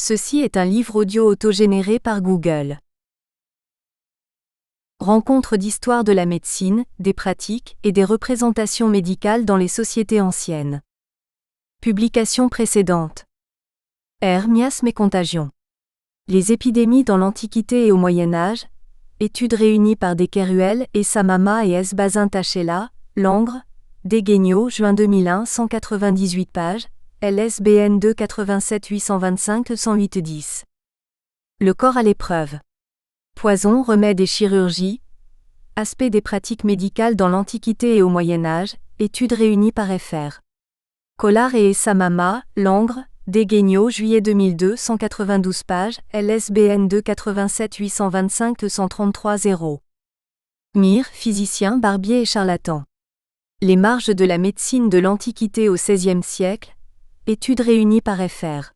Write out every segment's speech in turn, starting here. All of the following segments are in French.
Ceci est un livre audio autogénéré par Google. Rencontre d'histoire de la médecine, des pratiques et des représentations médicales dans les sociétés anciennes. Publication précédente. Miasmes et contagion. Les épidémies dans l'Antiquité et au Moyen-Âge. Études réunies par D. Keruel et Samama et S. Bazin Tachela, Langres, D. Guignot, juin 2001, 198 pages, LSBN 2 87 825 108 10. Le corps à l'épreuve. Poison, remèdes et chirurgie. Aspects des pratiques médicales dans l'Antiquité et au Moyen-Âge, études réunies par Fr. Collard et Samama, Langres, D. Guignot, juillet 2002, 192 pages, LSBN 2 87 825 133 0. Mir, physicien, barbier et charlatan. Les marges de la médecine de l'Antiquité au XVIe siècle. Études réunies par Fr.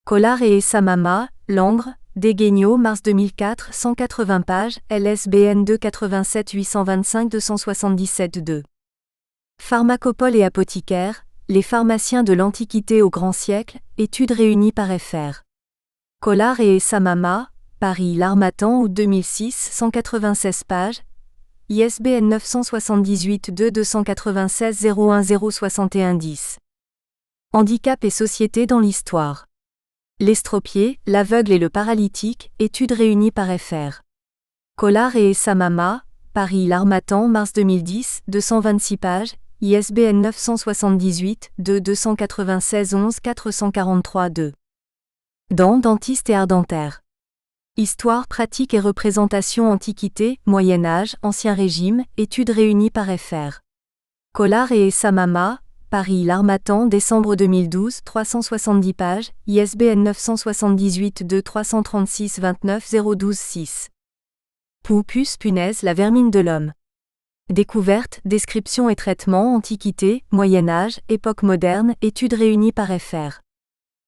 Collard et Samama, Langres, D. Guignot, mars 2004, 180 pages, LSBN 2 87 825 277 2. Pharmacopole et apothicaire, les pharmaciens de l'Antiquité au grand siècle, études réunies par Fr. Collard et Samama, Paris l'Harmattan, août 2006, 196 pages, ISBN 978 2 296 01 061 10. Handicap et société dans l'histoire. L'estropié, l'aveugle et le paralytique, études réunies par Fr. Collard et Samama, Paris l'Harmattan, mars 2010, 226 pages, ISBN 978 2 296 11 443 2. Dents, dentiste et art dentaire. Histoire, pratique et représentation Antiquité, Moyen-Âge, Ancien Régime, études réunies par Fr. Collard et Samama, Paris l'Harmattan, décembre 2012, 370 pages, ISBN 978 2 336 29 012 6. Poux, puce, punaise, la vermine de l'homme. Découverte, description et traitement Antiquité, Moyen-Âge, époque moderne, études réunies par Fr.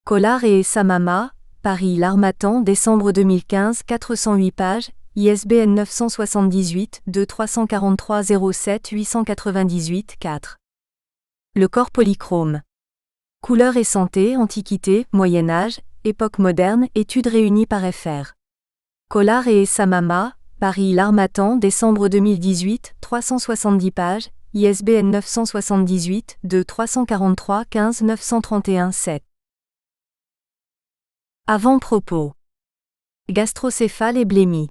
Collard et Samama, Paris l'Harmattan, décembre 2015, 408 pages, ISBN 978 2 343 07 898 4. Le corps polychrome. Couleur et santé, Antiquité, Moyen-Âge, époque moderne, études réunies par Fr. Collard et Samama, Paris l'Harmattan, décembre 2018, 370 pages, ISBN 978 2 343 15 931 7. Avant-propos. Gastrocéphale et blémie.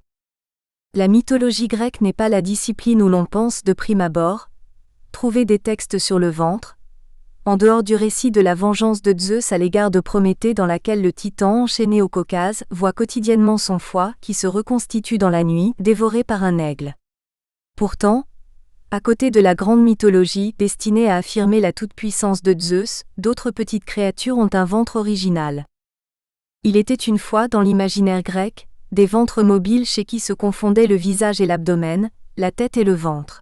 La mythologie grecque n'est pas la discipline où l'on pense de prime abord. Trouver des textes sur le ventre, en dehors du récit de la vengeance de Zeus à l'égard de Prométhée dans laquelle le Titan enchaîné au Caucase voit quotidiennement son foie qui se reconstitue dans la nuit, dévoré par un aigle. Pourtant, à côté de la grande mythologie destinée à affirmer la toute-puissance de Zeus, d'autres petites créatures ont un ventre original. Il était une fois dans l'imaginaire grec, des ventres mobiles chez qui se confondaient le visage et l'abdomen, la tête et le ventre.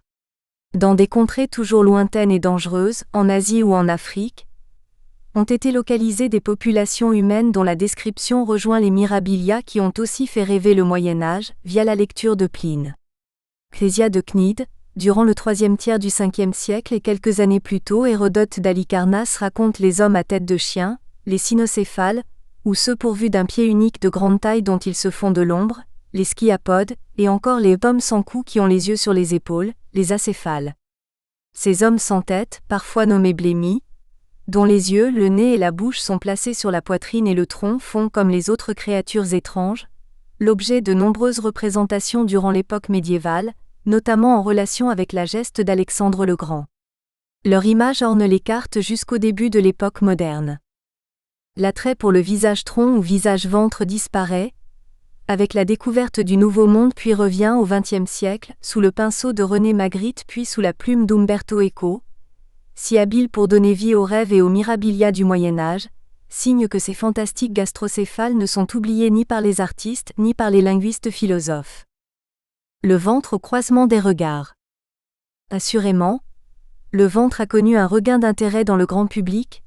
Dans des contrées toujours lointaines et dangereuses, en Asie ou en Afrique, ont été localisées des populations humaines dont la description rejoint les mirabilia qui ont aussi fait rêver le Moyen-Âge, via la lecture de Pline. Clésia de Cnide, durant le troisième tiers du Ve siècle et quelques années plus tôt, Hérodote d'Halicarnasse raconte les hommes à tête de chien, les cynocéphales, ou ceux pourvus d'un pied unique de grande taille dont ils se font de l'ombre, les sciapodes, et encore les hommes sans cou qui ont les yeux sur les épaules, les acéphales. Ces hommes sans tête, parfois nommés blémies, dont les yeux, le nez et la bouche sont placés sur la poitrine et le tronc font comme les autres créatures étranges, l'objet de nombreuses représentations durant l'époque médiévale, notamment en relation avec la geste d'Alexandre le Grand. Leur image orne les cartes jusqu'au début de l'époque moderne. L'attrait pour le visage-tronc ou visage-ventre disparaît, avec la découverte du Nouveau Monde puis revient au XXe siècle, sous le pinceau de René Magritte puis sous la plume d'Umberto Eco, si habile pour donner vie aux rêves et aux mirabilia du Moyen-Âge, signe que ces fantastiques gastrocéphales ne sont oubliés ni par les artistes ni par les linguistes philosophes. Le ventre au croisement des regards. Assurément, le ventre a connu un regain d'intérêt dans le grand public,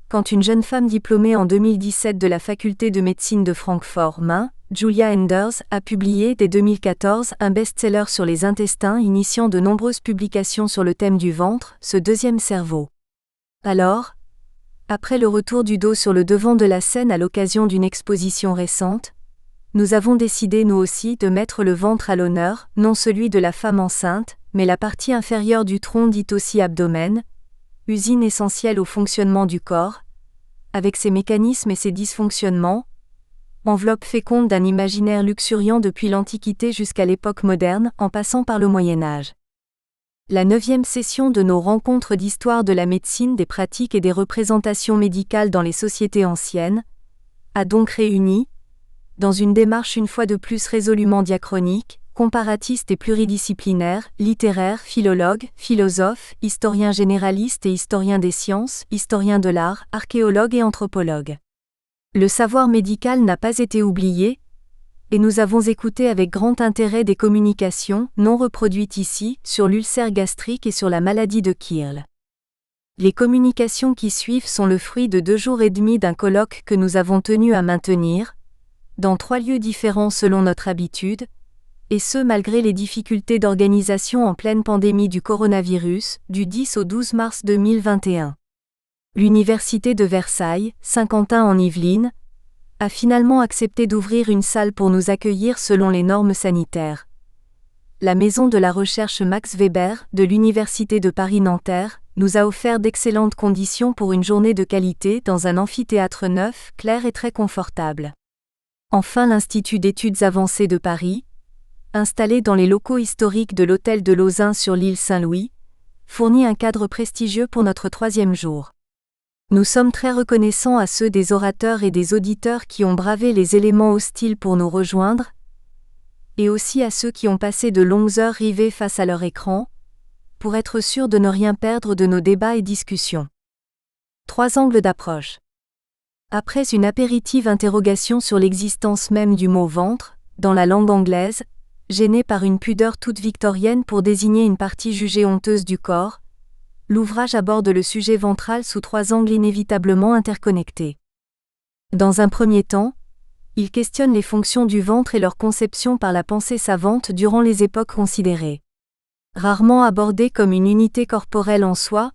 quand une jeune femme diplômée en 2017 de la faculté de médecine de Francfort, Main, Julia Enders, a publié dès 2014 un best-seller sur les intestins initiant de nombreuses publications sur le thème du ventre, ce deuxième cerveau. Alors, Après le retour du dos sur le devant de la scène à l'occasion d'une exposition récente, nous avons décidé nous aussi de mettre le ventre à l'honneur, non celui de la femme enceinte, mais la partie inférieure du tronc dite aussi abdomen, usine essentielle au fonctionnement du corps, avec ses mécanismes et ses dysfonctionnements, enveloppe féconde d'un imaginaire luxuriant depuis l'Antiquité jusqu'à l'époque moderne, en passant par le Moyen-Âge. La 9e session de nos rencontres d'histoire de la médecine, des pratiques et des représentations médicales dans les sociétés anciennes, a donc réuni, dans une démarche une fois de plus résolument diachronique, comparatiste et pluridisciplinaire, littéraire, philologue, philosophe, historien généraliste et historien des sciences, historien de l'art, archéologue et anthropologue. Le savoir médical n'a pas été oublié, et nous avons écouté avec grand intérêt des communications, non reproduites ici, sur l'ulcère gastrique et sur la maladie de Kirl. Les communications qui suivent sont le fruit de 2 jours et demi d'un colloque que nous avons tenu à maintenir, dans 3 lieux différents selon notre habitude, et ce malgré les difficultés d'organisation en pleine pandémie du coronavirus, du 10 au 12 mars 2021. L'Université de Versailles, Saint-Quentin en Yvelines, a finalement accepté d'ouvrir une salle pour nous accueillir selon les normes sanitaires. La Maison de la Recherche Max Weber, de l'Université de Paris-Nanterre, nous a offert d'excellentes conditions pour une journée de qualité dans un amphithéâtre neuf, clair et très confortable. Enfin l'Institut d'études avancées de Paris, installé dans les locaux historiques de l'Hôtel de Lausanne sur l'île Saint-Louis, fournit un cadre prestigieux pour notre 3e jour. Nous sommes très reconnaissants à ceux des orateurs et des auditeurs qui ont bravé les éléments hostiles pour nous rejoindre, et aussi à ceux qui ont passé de longues heures rivés face à leur écran, pour être sûrs de ne rien perdre de nos débats et discussions. 3 angles d'approche. Après une apéritive interrogation sur l'existence même du mot ventre, dans la langue anglaise, gêné par une pudeur toute victorienne pour désigner une partie jugée honteuse du corps, l'ouvrage aborde le sujet ventral sous 3 angles inévitablement interconnectés. Dans un premier temps, il questionne les fonctions du ventre et leur conception par la pensée savante durant les époques considérées. Rarement abordé comme une unité corporelle en soi,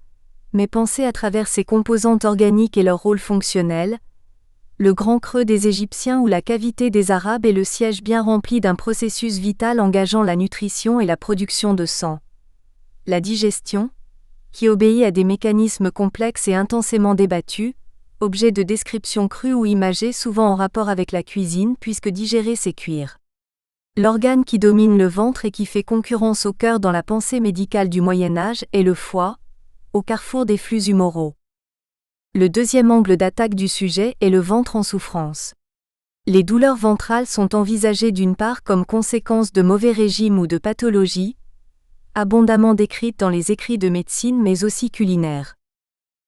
mais pensé à travers ses composantes organiques et leur rôle fonctionnel, le grand creux des Égyptiens ou la cavité des Arabes est le siège bien rempli d'un processus vital engageant la nutrition et la production de sang. La digestion, qui obéit à des mécanismes complexes et intensément débattus, objet de description crue ou imagée souvent en rapport avec la cuisine puisque digérer c'est cuire. L'organe qui domine le ventre et qui fait concurrence au cœur dans la pensée médicale du Moyen-Âge est le foie, au carrefour des flux humoraux. Le 2e angle d'attaque du sujet est le ventre en souffrance. Les douleurs ventrales sont envisagées d'une part comme conséquence de mauvais régimes ou de pathologies, abondamment décrites dans les écrits de médecine mais aussi culinaires.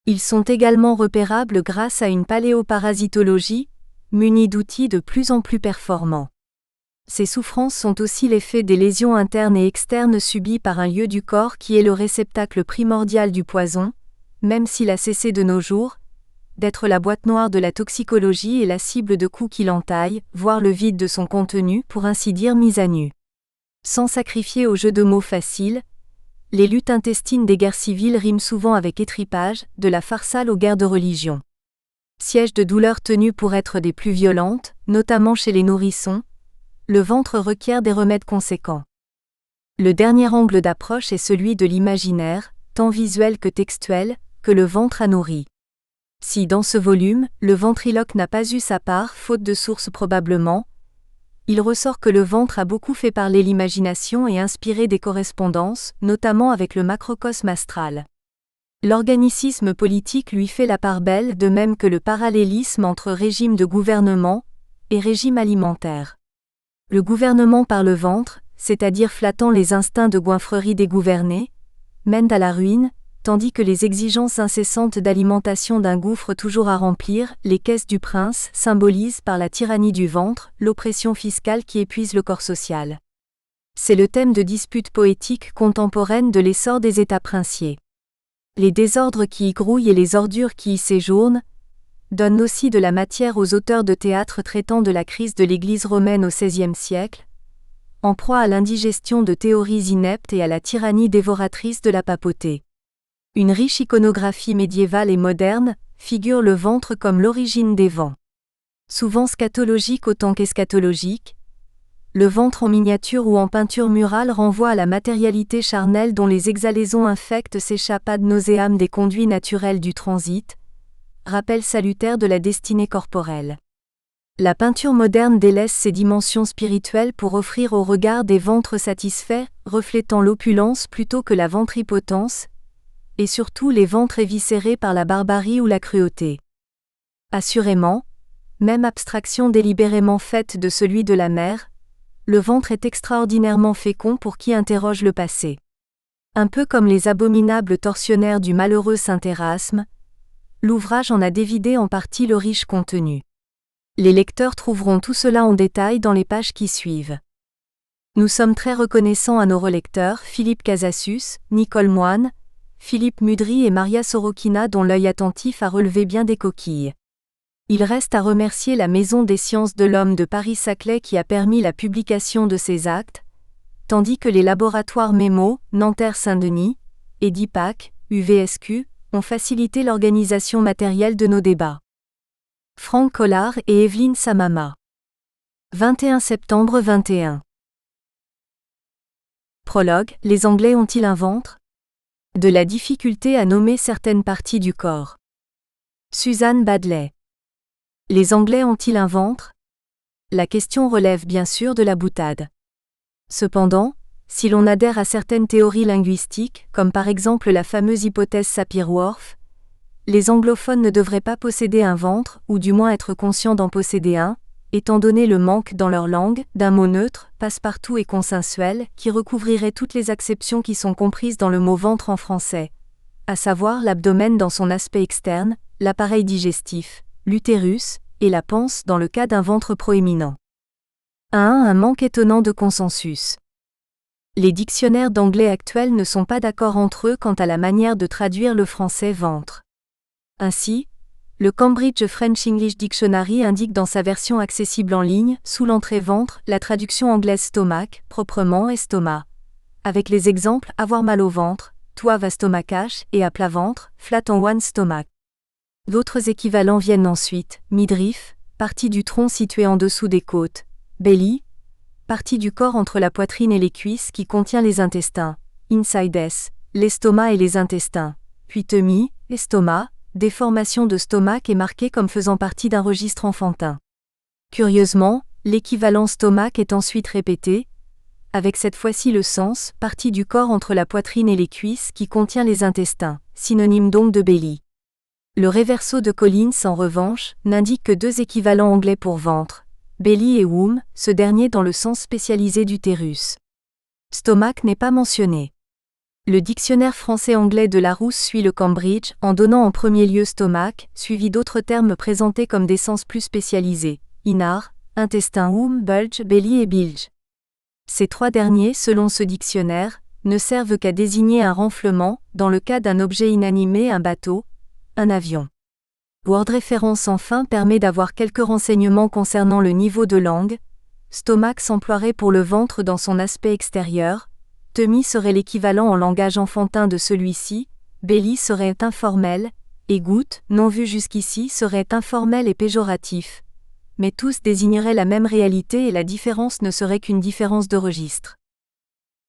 Ils sont également repérables grâce à une paléoparasitologie, munie d'outils de plus en plus performants. Ces souffrances sont aussi l'effet des lésions internes et externes subies par un lieu du corps qui est le réceptacle primordial du poison, même s'il a cessé de nos jours d'être la boîte noire de la toxicologie et la cible de coups qui l'entaillent, voire le vide de son contenu, pour ainsi dire mise à nu. Sans sacrifier au jeu de mots facile, les luttes intestines des guerres civiles riment souvent avec étripage, de la farsale aux guerres de religion. Siège de douleurs tenues pour être des plus violentes, notamment chez les nourrissons, le ventre requiert des remèdes conséquents. Le dernier angle d'approche est celui de l'imaginaire, tant visuel que textuel, que le ventre a nourri. Si dans ce volume, le ventriloque n'a pas eu sa part, faute de source probablement, il ressort que le ventre a beaucoup fait parler l'imagination et inspiré des correspondances, notamment avec le macrocosme astral. L'organicisme politique lui fait la part belle, de même que le parallélisme entre régime de gouvernement et régime alimentaire. Le gouvernement par le ventre, c'est-à-dire flattant les instincts de goinfrerie des gouvernés, mène à la ruine, tandis que les exigences incessantes d'alimentation d'un gouffre toujours à remplir, les caisses du prince, symbolisent par la tyrannie du ventre, l'oppression fiscale qui épuise le corps social. C'est le thème de disputes poétiques contemporaines de l'essor des États princiers. Les désordres qui y grouillent et les ordures qui y séjournent donnent aussi de la matière aux auteurs de théâtre traitant de la crise de l'Église romaine au XVIe siècle, en proie à l'indigestion de théories ineptes et à la tyrannie dévoratrice de la papauté. Une riche iconographie médiévale et moderne figure le ventre comme l'origine des vents. Souvent scatologique autant qu'eschatologique, le ventre en miniature ou en peinture murale renvoie à la matérialité charnelle dont les exhalaisons infectes s'échappent ad nauseam des conduits naturels du transit, rappel salutaire de la destinée corporelle. La peinture moderne délaisse ses dimensions spirituelles pour offrir au regard des ventres satisfaits, reflétant l'opulence plutôt que la ventripotence, et surtout les ventres éviscérés par la barbarie ou la cruauté. Assurément, même abstraction délibérément faite de celui de la mer, le ventre est extraordinairement fécond pour qui interroge le passé. Un peu comme les abominables tortionnaires du malheureux saint Érasme, l'ouvrage en a dévidé en partie le riche contenu. Les lecteurs trouveront tout cela en détail dans les pages qui suivent. Nous sommes très reconnaissants à nos relecteurs Philippe Casassus, Nicole Moine, Philippe Mudry et Maria Sorokina dont l'œil attentif a relevé bien des coquilles. Il reste à remercier la Maison des sciences de l'homme de Paris-Saclay qui a permis la publication de ces actes, tandis que les laboratoires Mémo, Nanterre-Saint-Denis, et DIPAC, UVSQ, ont facilité l'organisation matérielle de nos débats. Franck Collard et Evelyne Samama. 21 septembre 21. Prologue. Les Anglais ont-ils un ventre ? De la difficulté à nommer certaines parties du corps. Suzanne Badley. Les Anglais ont-ils un ventre ? La question relève bien sûr de la boutade. Cependant, si l'on adhère à certaines théories linguistiques, comme par exemple la fameuse hypothèse Sapir-Whorf, les anglophones ne devraient pas posséder un ventre, ou du moins être conscients d'en posséder un, étant donné le manque dans leur langue d'un mot neutre, passe-partout et consensuel, qui recouvrirait toutes les acceptions qui sont comprises dans le mot ventre en français, à savoir l'abdomen dans son aspect externe, l'appareil digestif, l'utérus, et la panse dans le cas d'un ventre proéminent. Un manque étonnant de consensus. Les dictionnaires d'anglais actuels ne sont pas d'accord entre eux quant à la manière de traduire le français ventre. Ainsi, le Cambridge French English Dictionary indique dans sa version accessible en ligne, sous l'entrée ventre, la traduction anglaise stomach, proprement estomac. Avec les exemples avoir mal au ventre, to have a stomachache, et à plat ventre, flat on one's stomach. D'autres équivalents viennent ensuite, midriff, partie du tronc située en dessous des côtes, belly, partie du corps entre la poitrine et les cuisses qui contient les intestins, insides, l'estomac et les intestins, puis tummy, estomac, déformation de stomac est marquée comme faisant partie d'un registre enfantin. Curieusement, l'équivalent stomac est ensuite répété, avec cette fois-ci le sens, partie du corps entre la poitrine et les cuisses qui contient les intestins, synonyme donc de belly. Le Reverso de Collins, en revanche, n'indique que deux équivalents anglais pour ventre, belly et womb, ce dernier dans le sens spécialisé d'utérus. Stomach n'est pas mentionné. Le dictionnaire français-anglais de Larousse suit le Cambridge, en donnant en premier lieu stomach, suivi d'autres termes présentés comme des sens plus spécialisés, inar, intestin womb, bulge, belly et bilge. Ces trois derniers, selon ce dictionnaire, ne servent qu'à désigner un renflement, dans le cas d'un objet inanimé, un bateau, un avion. Word Référence enfin permet d'avoir quelques renseignements concernant le niveau de langue. Stomach s'emploierait pour le ventre dans son aspect extérieur, tummy serait l'équivalent en langage enfantin de celui-ci, belly serait informel, et goutte, non vu jusqu'ici, serait informel et péjoratif. Mais tous désigneraient la même réalité et la différence ne serait qu'une différence de registre.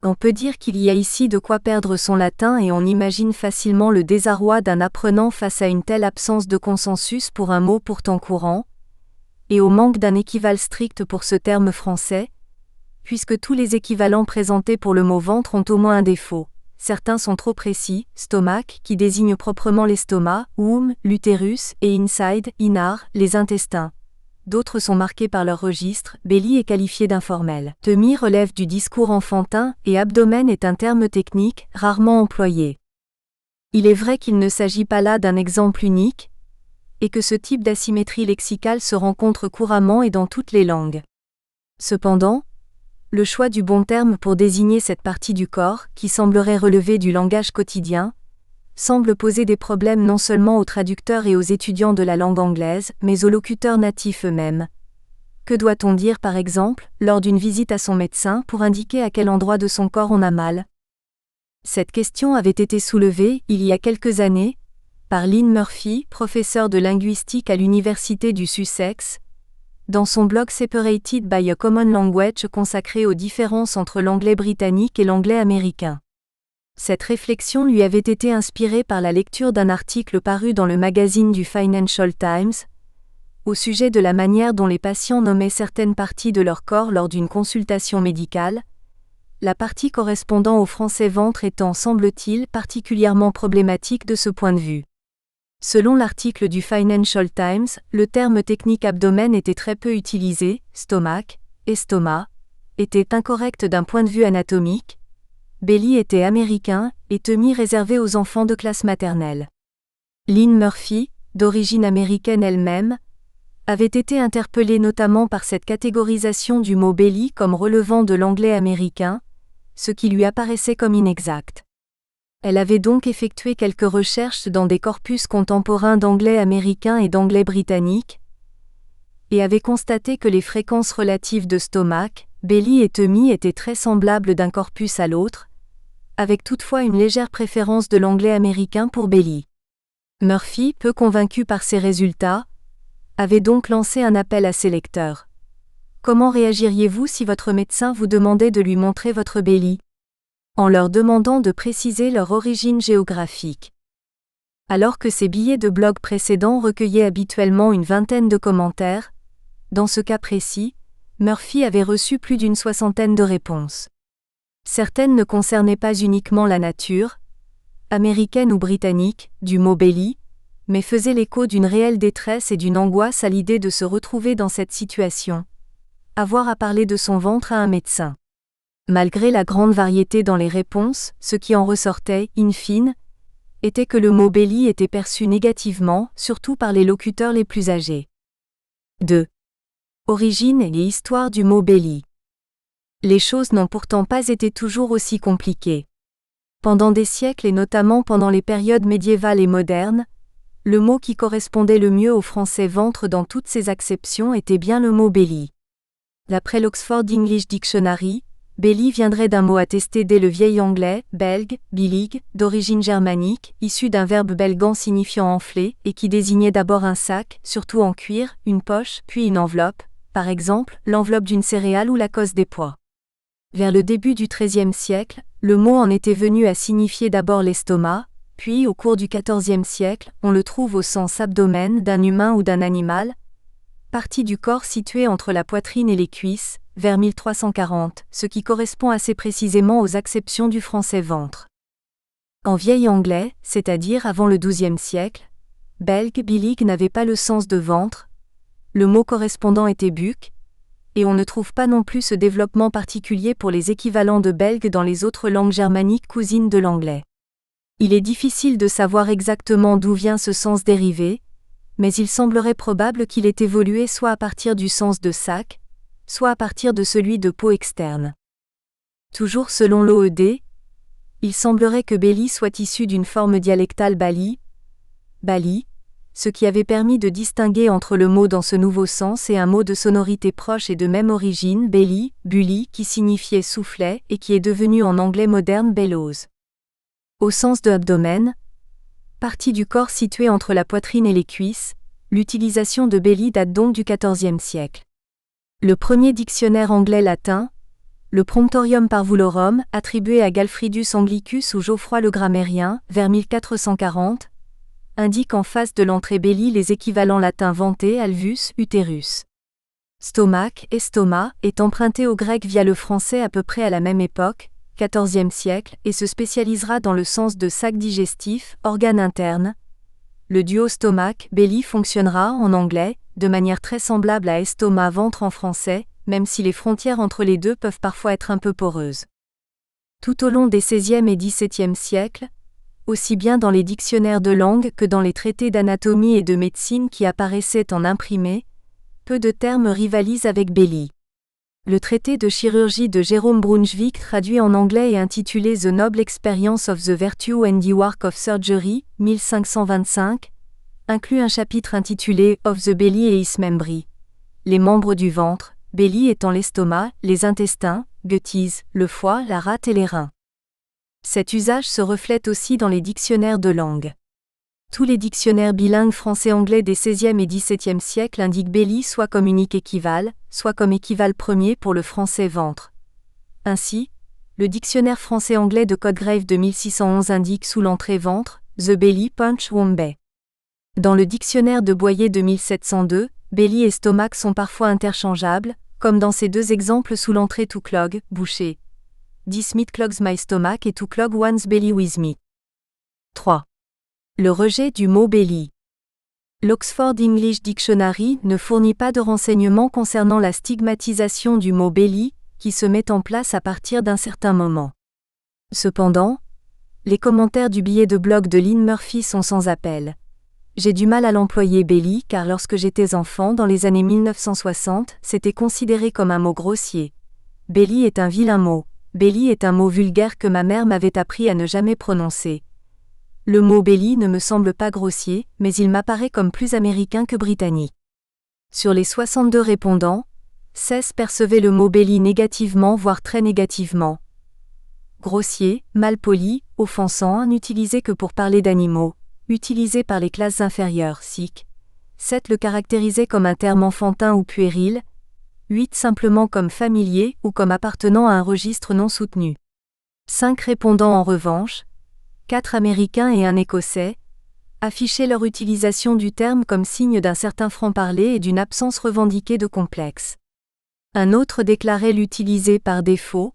On peut dire qu'il y a ici de quoi perdre son latin et on imagine facilement le désarroi d'un apprenant face à une telle absence de consensus pour un mot pourtant courant, et au manque d'un équivalent strict pour ce terme français, puisque tous les équivalents présentés pour le mot ventre ont au moins un défaut. Certains sont trop précis, stomach, qui désigne proprement l'estomac, womb, l'utérus, et inside, inar, les intestins. D'autres sont marqués par leur registre, belly est qualifié d'informel. Tummy relève du discours enfantin et abdomen est un terme technique, rarement employé. Il est vrai qu'il ne s'agit pas là d'un exemple unique, et que ce type d'asymétrie lexicale se rencontre couramment et dans toutes les langues. Cependant, le choix du bon terme pour désigner cette partie du corps, qui semblerait relever du langage quotidien, semble poser des problèmes non seulement aux traducteurs et aux étudiants de la langue anglaise, mais aux locuteurs natifs eux-mêmes. Que doit-on dire par exemple, lors d'une visite à son médecin pour indiquer à quel endroit de son corps on a mal ? Cette question avait été soulevée, il y a quelques années, par Lynn Murphy, professeur de linguistique à l'Université du Sussex, dans son blog Separated by a Common Language consacré aux différences entre l'anglais britannique et l'anglais américain. Cette réflexion lui avait été inspirée par la lecture d'un article paru dans le magazine du Financial Times, au sujet de la manière dont les patients nommaient certaines parties de leur corps lors d'une consultation médicale, la partie correspondant au français ventre étant, semble-t-il, particulièrement problématique de ce point de vue. Selon l'article du Financial Times, le terme technique abdomen était très peu utilisé, stomach, estomac, était incorrect d'un point de vue anatomique, belly était américain, et tummy réservé aux enfants de classe maternelle. Lynn Murphy, d'origine américaine elle-même, avait été interpellée notamment par cette catégorisation du mot belly comme relevant de l'anglais américain, ce qui lui apparaissait comme inexact. Elle avait donc effectué quelques recherches dans des corpus contemporains d'anglais américain et d'anglais britannique, et avait constaté que les fréquences relatives de stomach, belly et tummy étaient très semblables d'un corpus à l'autre, avec toutefois une légère préférence de l'anglais américain pour belly. Murphy, peu convaincu par ces résultats, avait donc lancé un appel à ses lecteurs. Comment réagiriez-vous si votre médecin vous demandait de lui montrer votre belly ? En leur demandant de préciser leur origine géographique. Alors que ces billets de blog précédents recueillaient habituellement une vingtaine de commentaires, dans ce cas précis, Murphy avait reçu plus d'une soixantaine de réponses. Certaines ne concernaient pas uniquement la nature, américaine ou britannique, du mot belly, mais faisaient l'écho d'une réelle détresse et d'une angoisse à l'idée de se retrouver dans cette situation. Avoir à parler de son ventre à un médecin. Malgré la grande variété dans les réponses, ce qui en ressortait, in fine, était que le mot belly était perçu négativement, surtout par les locuteurs les plus âgés. 2. Origine et histoire du mot belly. Les choses n'ont pourtant pas été toujours aussi compliquées. Pendant des siècles et notamment pendant les périodes médiévales et modernes, le mot qui correspondait le mieux au français ventre dans toutes ses acceptions était bien le mot belly. D'après l'Oxford English Dictionary, belly viendrait d'un mot attesté dès le vieil anglais, belg, bilig, d'origine germanique, issu d'un verbe belgant signifiant enfler, et qui désignait d'abord un sac, surtout en cuir, une poche, puis une enveloppe, par exemple, l'enveloppe d'une céréale ou la cosse des pois. Vers le début du XIIIe siècle, le mot en était venu à signifier d'abord l'estomac, puis, au cours du XIVe siècle, on le trouve au sens abdomen d'un humain ou d'un animal, partie du corps située entre la poitrine et les cuisses, vers 1340, ce qui correspond assez précisément aux acceptions du français ventre. En vieil anglais, c'est-à-dire avant le XIIe siècle, belg, bilig n'avait pas le sens de ventre, le mot correspondant était buc, et on ne trouve pas non plus ce développement particulier pour les équivalents de belg dans les autres langues germaniques cousines de l'anglais. Il est difficile de savoir exactement d'où vient ce sens dérivé, mais il semblerait probable qu'il ait évolué soit à partir du sens de sac, soit à partir de celui de peau externe. Toujours selon l'OED, il semblerait que belly soit issu d'une forme dialectale bali, ce qui avait permis de distinguer entre le mot dans ce nouveau sens et un mot de sonorité proche et de même origine, belly, bully, qui signifiait soufflet et qui est devenu en anglais moderne bellows. Au sens de abdomen, partie du corps située entre la poitrine et les cuisses, l'utilisation de belly date donc du XIVe siècle. Le premier dictionnaire anglais-latin, le Promptorium Parvulorum, attribué à Galfridus Anglicus ou Geoffroy le Grammairien, vers 1440, indique en face de l'entrée belly les équivalents latins venté, alvus, utérus. Stomach, estomac, est emprunté au grec via le français à peu près à la même époque, XIVe siècle, et se spécialisera dans le sens de sac digestif, organe interne. Le duo stomach-belly fonctionnera, en anglais, de manière très semblable à estomac-ventre en français, même si les frontières entre les deux peuvent parfois être un peu poreuses. Tout au long des XVIe et XVIIe siècles, aussi bien dans les dictionnaires de langue que dans les traités d'anatomie et de médecine qui apparaissaient en imprimé, peu de termes rivalisent avec belly. Le traité de chirurgie de Jérôme Brunswick traduit en anglais et intitulé The Noble Experience of the Virtue and the Work of Surgery, 1525, inclut un chapitre intitulé Of the Belly et His Membri. Les membres du ventre, belly étant l'estomac, les intestins, gutties, le foie, la rate et les reins. Cet usage se reflète aussi dans les dictionnaires de langue. Tous les dictionnaires bilingues français-anglais des XVIe et XVIIe siècles indiquent belly soit comme unique équival, soit comme équival premier pour le français ventre. Ainsi, le dictionnaire français-anglais de Codegrave de 1611 indique sous l'entrée ventre, the belly punch Wombay. Dans le dictionnaire de Boyer de 1702, belly et stomac sont parfois interchangeables, comme dans ces deux exemples sous l'entrée to clog, boucher. This meat clogs my stomach et to clog one's belly with meat. 3. Le rejet du mot belly. L'Oxford English Dictionary ne fournit pas de renseignements concernant la stigmatisation du mot belly, qui se met en place à partir d'un certain moment. Cependant, les commentaires du billet de blog de Lynn Murphy sont sans appel. J'ai du mal à l'employer belly car lorsque j'étais enfant dans les années 1960, c'était considéré comme un mot grossier. Belly est un vilain mot. Belly est un mot vulgaire que ma mère m'avait appris à ne jamais prononcer. Le mot belly ne me semble pas grossier, mais il m'apparaît comme plus américain que britannique. Sur les 62 répondants, 16 percevaient le mot belly négativement voire très négativement. Grossier, malpoli, offensant, n'utilisé que pour parler d'animaux, utilisé par les classes inférieures, sic. 7 le caractérisaient comme un terme enfantin ou puéril, 8 simplement comme familier ou comme appartenant à un registre non soutenu. 5 répondants en revanche, 4 Américains et un Écossais, affichaient leur utilisation du terme comme signe d'un certain franc-parler et d'une absence revendiquée de complexe. Un autre déclarait l'utiliser par défaut,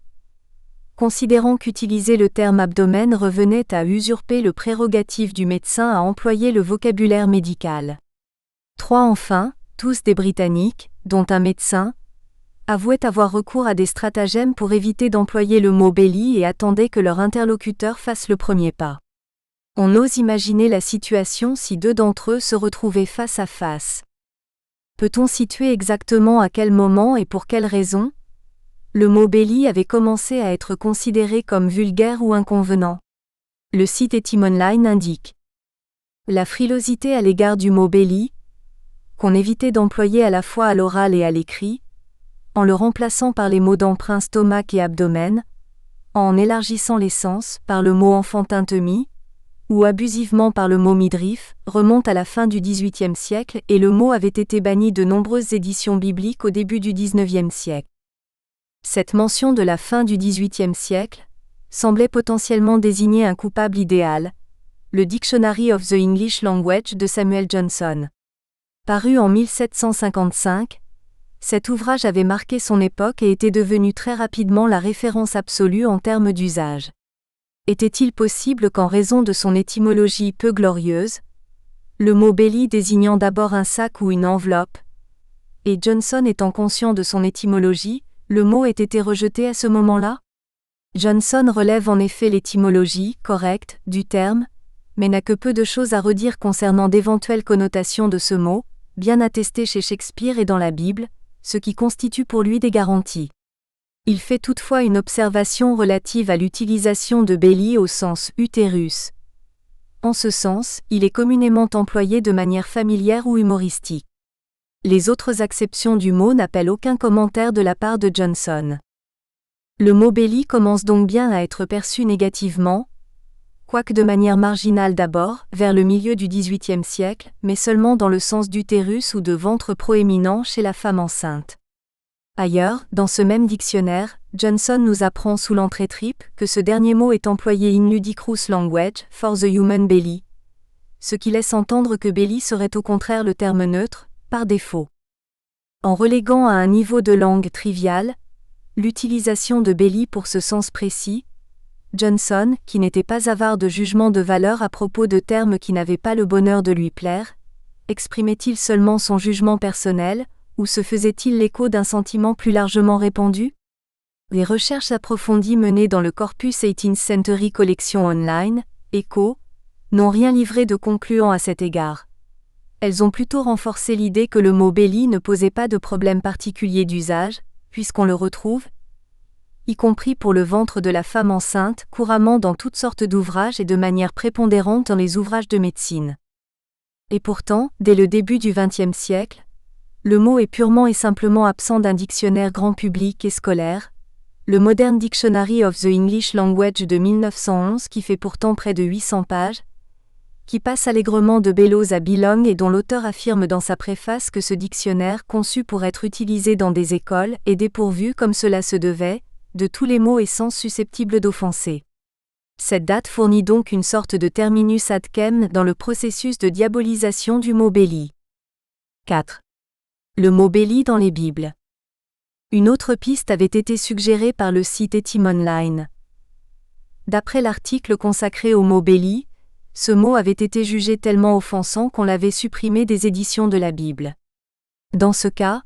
considérant qu'utiliser le terme abdomen revenait à usurper le prérogatif du médecin à employer le vocabulaire médical. 3 enfin, tous des Britanniques, dont un médecin, avouaient avoir recours à des stratagèmes pour éviter d'employer le mot belly et attendaient que leur interlocuteur fasse le premier pas. On ose imaginer la situation si deux d'entre eux se retrouvaient face à face. Peut-on situer exactement à quel moment et pour quelle raison le mot belly avait commencé à être considéré comme vulgaire ou inconvenant? Le site Etymonline indique la frilosité à l'égard du mot belly, qu'on évitait d'employer à la fois à l'oral et à l'écrit, en le remplaçant par les mots d'emprunt stomac et abdomen, en élargissant les sens par le mot enfantin tummy, ou abusivement par le mot midriff, remonte à la fin du XVIIIe siècle et le mot avait été banni de nombreuses éditions bibliques au début du XIXe siècle. Cette mention de la fin du XVIIIe siècle semblait potentiellement désigner un coupable idéal, le Dictionary of the English Language de Samuel Johnson. Paru en 1755, cet ouvrage avait marqué son époque et était devenu très rapidement la référence absolue en termes d'usage. Était-il possible qu'en raison de son étymologie peu glorieuse, le mot belly désignant d'abord un sac ou une enveloppe, et Johnson étant conscient de son étymologie, le mot ait été rejeté à ce moment-là? Johnson relève en effet l'étymologie correcte du terme, mais n'a que peu de choses à redire concernant d'éventuelles connotations de ce mot, bien attestées chez Shakespeare et dans la Bible, ce qui constitue pour lui des garanties. Il fait toutefois une observation relative à l'utilisation de belly au sens utérus. En ce sens, il est communément employé de manière familière ou humoristique. Les autres acceptions du mot n'appellent aucun commentaire de la part de Johnson. Le mot belly commence donc bien à être perçu négativement, quoique de manière marginale d'abord, vers le milieu du XVIIIe siècle, mais seulement dans le sens d'utérus ou de ventre proéminent chez la femme enceinte. Ailleurs, dans ce même dictionnaire, Johnson nous apprend sous l'entrée trip que ce dernier mot est employé in ludicrous language for the human belly, ce qui laisse entendre que belly serait au contraire le terme neutre, par défaut. En reléguant à un niveau de langue trivial l'utilisation de belly pour ce sens précis, Johnson, qui n'était pas avare de jugement de valeur à propos de termes qui n'avaient pas le bonheur de lui plaire, exprimait-il seulement son jugement personnel, ou se faisait-il l'écho d'un sentiment plus largement répandu? Les recherches approfondies menées dans le Corpus 18th Century Collection Online, ECO, n'ont rien livré de concluant à cet égard. Elles ont plutôt renforcé l'idée que le mot belly ne posait pas de problème particulier d'usage, puisqu'on le retrouve, y compris pour le ventre de la femme enceinte, couramment dans toutes sortes d'ouvrages et de manière prépondérante dans les ouvrages de médecine. Et pourtant, dès le début du XXe siècle, le mot est purement et simplement absent d'un dictionnaire grand public et scolaire, le Modern Dictionary of the English Language de 1911 qui fait pourtant près de 800 pages, qui passe allègrement de Bellows à Belong et dont l'auteur affirme dans sa préface que ce dictionnaire, conçu pour être utilisé dans des écoles, est dépourvu, comme cela se devait, de tous les mots et sens susceptibles d'offenser. Cette date fournit donc une sorte de terminus ad quem dans le processus de diabolisation du mot Béli. 4. Le mot Béli dans les Bibles. Une autre piste avait été suggérée par le site Etymonline. D'après l'article consacré au mot Béli, ce mot avait été jugé tellement offensant qu'on l'avait supprimé des éditions de la Bible. Dans ce cas,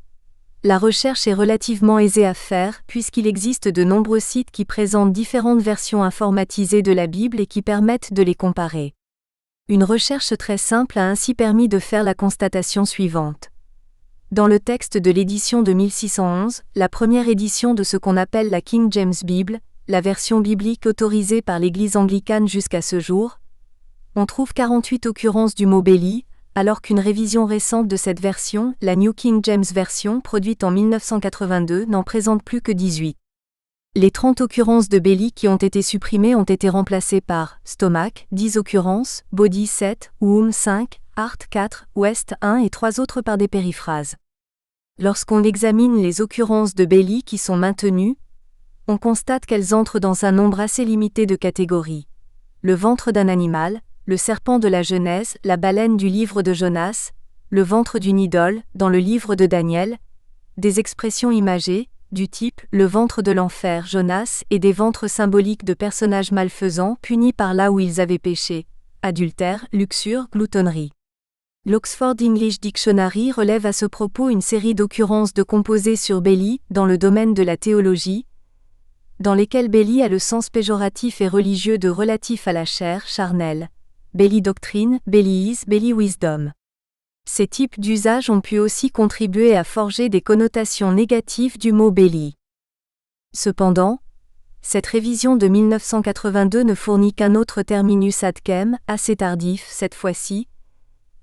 la recherche est relativement aisée à faire puisqu'il existe de nombreux sites qui présentent différentes versions informatisées de la Bible et qui permettent de les comparer. Une recherche très simple a ainsi permis de faire la constatation suivante. Dans le texte de l'édition de 1611, la première édition de ce qu'on appelle la King James Bible, la version biblique autorisée par l'Église anglicane jusqu'à ce jour, on trouve 48 occurrences du mot Béli, alors qu'une révision récente de cette version, la New King James Version produite en 1982, n'en présente plus que 18. Les 30 occurrences de Béli qui ont été supprimées ont été remplacées par stomach, 10 occurrences, body 7, womb 5, heart 4, west 1 et 3 autres par des périphrases. Lorsqu'on examine les occurrences de Béli qui sont maintenues, on constate qu'elles entrent dans un nombre assez limité de catégories. Le ventre d'un animal, le serpent de la Genèse, la baleine du livre de Jonas, le ventre d'une idole, dans le livre de Daniel, des expressions imagées, du type « le ventre de l'enfer » Jonas et des ventres symboliques de personnages malfaisants punis par là où ils avaient péché, adultère, luxure, gloutonnerie. L'Oxford English Dictionary relève à ce propos une série d'occurrences de composés sur Béli dans le domaine de la théologie, dans lesquelles Béli a le sens péjoratif et religieux de relatif à la chair, charnel. Béli doctrine, Béliise, Béli wisdom. Ces types d'usages ont pu aussi contribuer à forger des connotations négatives du mot Béli. Cependant, cette révision de 1982 ne fournit qu'un autre terminus ad quem, assez tardif cette fois-ci,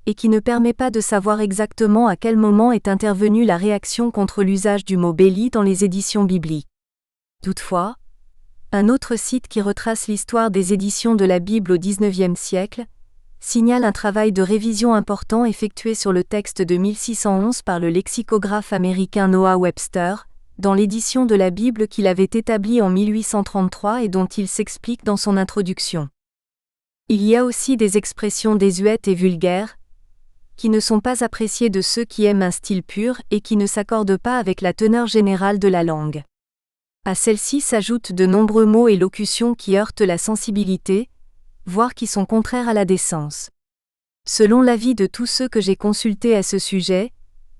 et qui ne permet pas de savoir exactement à quel moment est intervenue la réaction contre l'usage du mot Béli dans les éditions bibliques. Toutefois, un autre site qui retrace l'histoire des éditions de la Bible au XIXe siècle signale un travail de révision important effectué sur le texte de 1611 par le lexicographe américain Noah Webster, dans l'édition de la Bible qu'il avait établie en 1833 et dont il s'explique dans son introduction. Il y a aussi des expressions désuètes et vulgaires, qui ne sont pas appréciées de ceux qui aiment un style pur et qui ne s'accordent pas avec la teneur générale de la langue. À celle-ci s'ajoutent de nombreux mots et locutions qui heurtent la sensibilité, voire qui sont contraires à la décence. Selon l'avis de tous ceux que j'ai consultés à ce sujet,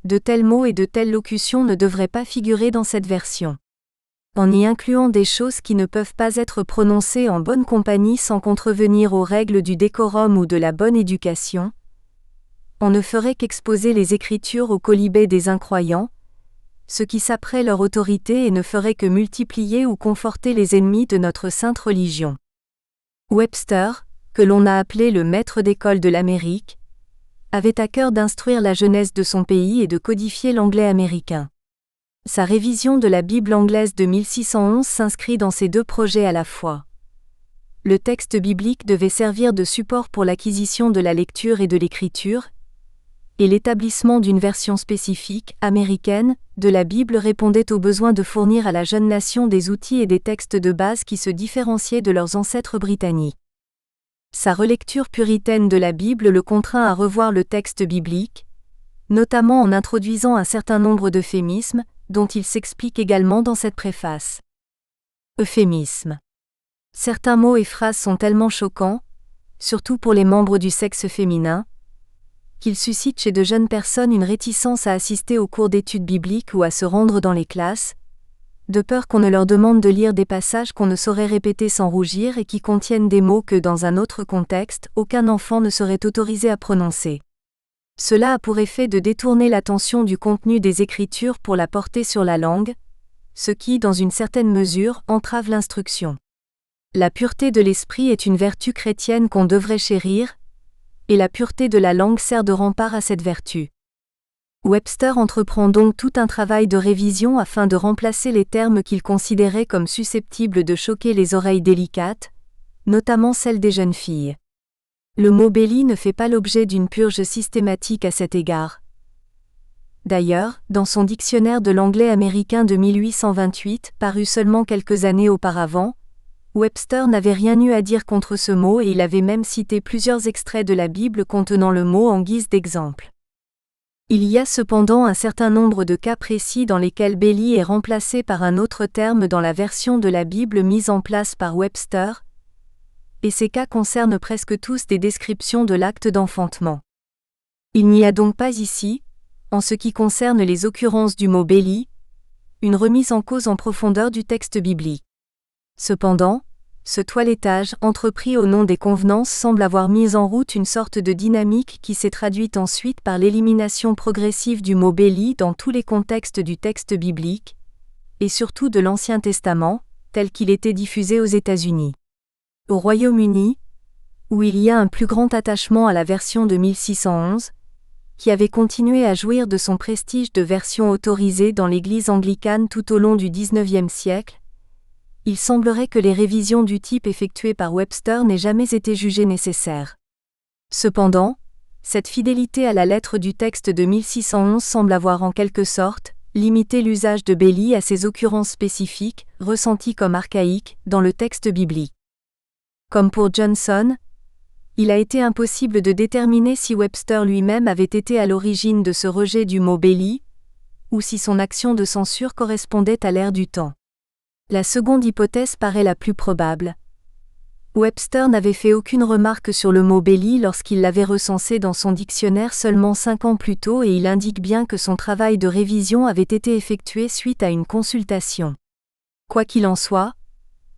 de tels mots et de telles locutions ne devraient pas figurer dans cette version. En y incluant des choses qui ne peuvent pas être prononcées en bonne compagnie sans contrevenir aux règles du décorum ou de la bonne éducation, on ne ferait qu'exposer les Écritures au colibet des incroyants, ce qui saperait leur autorité et ne ferait que multiplier ou conforter les ennemis de notre sainte religion. Webster, que l'on a appelé le maître d'école de l'Amérique, avait à cœur d'instruire la jeunesse de son pays et de codifier l'anglais américain. Sa révision de la Bible anglaise de 1611 s'inscrit dans ces deux projets à la fois. Le texte biblique devait servir de support pour l'acquisition de la lecture et de l'écriture, et l'établissement d'une version spécifique, américaine, de la Bible répondait au besoin de fournir à la jeune nation des outils et des textes de base qui se différenciaient de leurs ancêtres britanniques. Sa relecture puritaine de la Bible le contraint à revoir le texte biblique, notamment en introduisant un certain nombre d'euphémismes, dont il s'explique également dans cette préface. Euphémisme. Certains mots et phrases sont tellement choquants, surtout pour les membres du sexe féminin, qu'ils suscitent chez de jeunes personnes une réticence à assister aux cours d'études bibliques ou à se rendre dans les classes, de peur qu'on ne leur demande de lire des passages qu'on ne saurait répéter sans rougir et qui contiennent des mots que, dans un autre contexte, aucun enfant ne serait autorisé à prononcer. Cela a pour effet de détourner l'attention du contenu des Écritures pour la porter sur la langue, ce qui, dans une certaine mesure, entrave l'instruction. La pureté de l'esprit est une vertu chrétienne qu'on devrait chérir, et la pureté de la langue sert de rempart à cette vertu. Webster entreprend donc tout un travail de révision afin de remplacer les termes qu'il considérait comme susceptibles de choquer les oreilles délicates, notamment celles des jeunes filles. Le mot belly ne fait pas l'objet d'une purge systématique à cet égard. D'ailleurs, dans son dictionnaire de l'anglais américain de 1828, paru seulement quelques années auparavant, Webster n'avait rien eu à dire contre ce mot et il avait même cité plusieurs extraits de la Bible contenant le mot en guise d'exemple. Il y a cependant un certain nombre de cas précis dans lesquels belly est remplacé par un autre terme dans la version de la Bible mise en place par Webster, et ces cas concernent presque tous des descriptions de l'acte d'enfantement. Il n'y a donc pas ici, en ce qui concerne les occurrences du mot belly, une remise en cause en profondeur du texte biblique. Cependant, ce toilettage entrepris au nom des convenances semble avoir mis en route une sorte de dynamique qui s'est traduite ensuite par l'élimination progressive du mot belly dans tous les contextes du texte biblique, et surtout de l'Ancien Testament, tel qu'il était diffusé aux États-Unis. Au Royaume-Uni, où il y a un plus grand attachement à la version de 1611, qui avait continué à jouir de son prestige de version autorisée dans l'Église anglicane tout au long du XIXe siècle, il semblerait que les révisions du type effectuées par Webster n'aient jamais été jugées nécessaires. Cependant, cette fidélité à la lettre du texte de 1611 semble avoir en quelque sorte limité l'usage de belly à ces occurrences spécifiques, ressenties comme archaïques, dans le texte biblique. Comme pour Johnson, il a été impossible de déterminer si Webster lui-même avait été à l'origine de ce rejet du mot belly, ou si son action de censure correspondait à l'ère du temps. La seconde hypothèse paraît la plus probable. Webster n'avait fait aucune remarque sur le mot belly lorsqu'il l'avait recensé dans son dictionnaire seulement 5 ans plus tôt et il indique bien que son travail de révision avait été effectué suite à une consultation. Quoi qu'il en soit,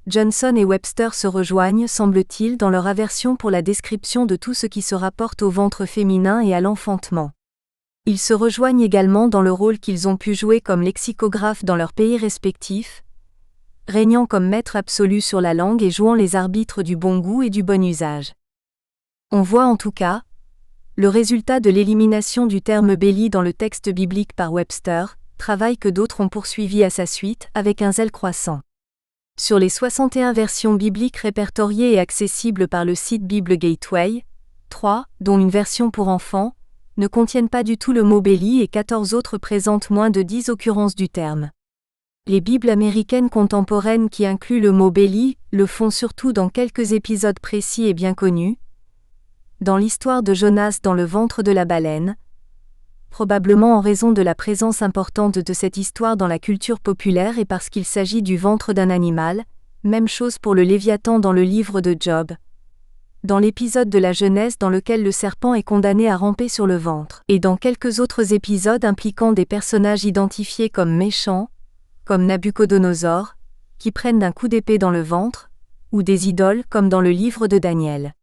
Johnson et Webster se rejoignent, semble-t-il, dans leur aversion pour la description de tout ce qui se rapporte au ventre féminin et à l'enfantement. Ils se rejoignent également dans le rôle qu'ils ont pu jouer comme lexicographes dans leurs pays respectifs, régnant comme maître absolu sur la langue et jouant les arbitres du bon goût et du bon usage. On voit en tout cas le résultat de l'élimination du terme belly dans le texte biblique par Webster, travail que d'autres ont poursuivi à sa suite avec un zèle croissant. Sur les 61 versions bibliques répertoriées et accessibles par le site Bible Gateway, 3, dont une version pour enfants, ne contiennent pas du tout le mot belly et 14 autres présentent moins de 10 occurrences du terme. Les Bibles américaines contemporaines qui incluent le mot belly le font surtout dans quelques épisodes précis et bien connus. Dans l'histoire de Jonas dans le ventre de la baleine, probablement en raison de la présence importante de cette histoire dans la culture populaire et parce qu'il s'agit du ventre d'un animal, même chose pour le Léviathan dans le livre de Job. Dans l'épisode de la Genèse dans lequel le serpent est condamné à ramper sur le ventre, et dans quelques autres épisodes impliquant des personnages identifiés comme méchants, comme Nabuchodonosor, qui prennent d'un coup d'épée dans le ventre, ou des idoles comme dans le livre de Daniel.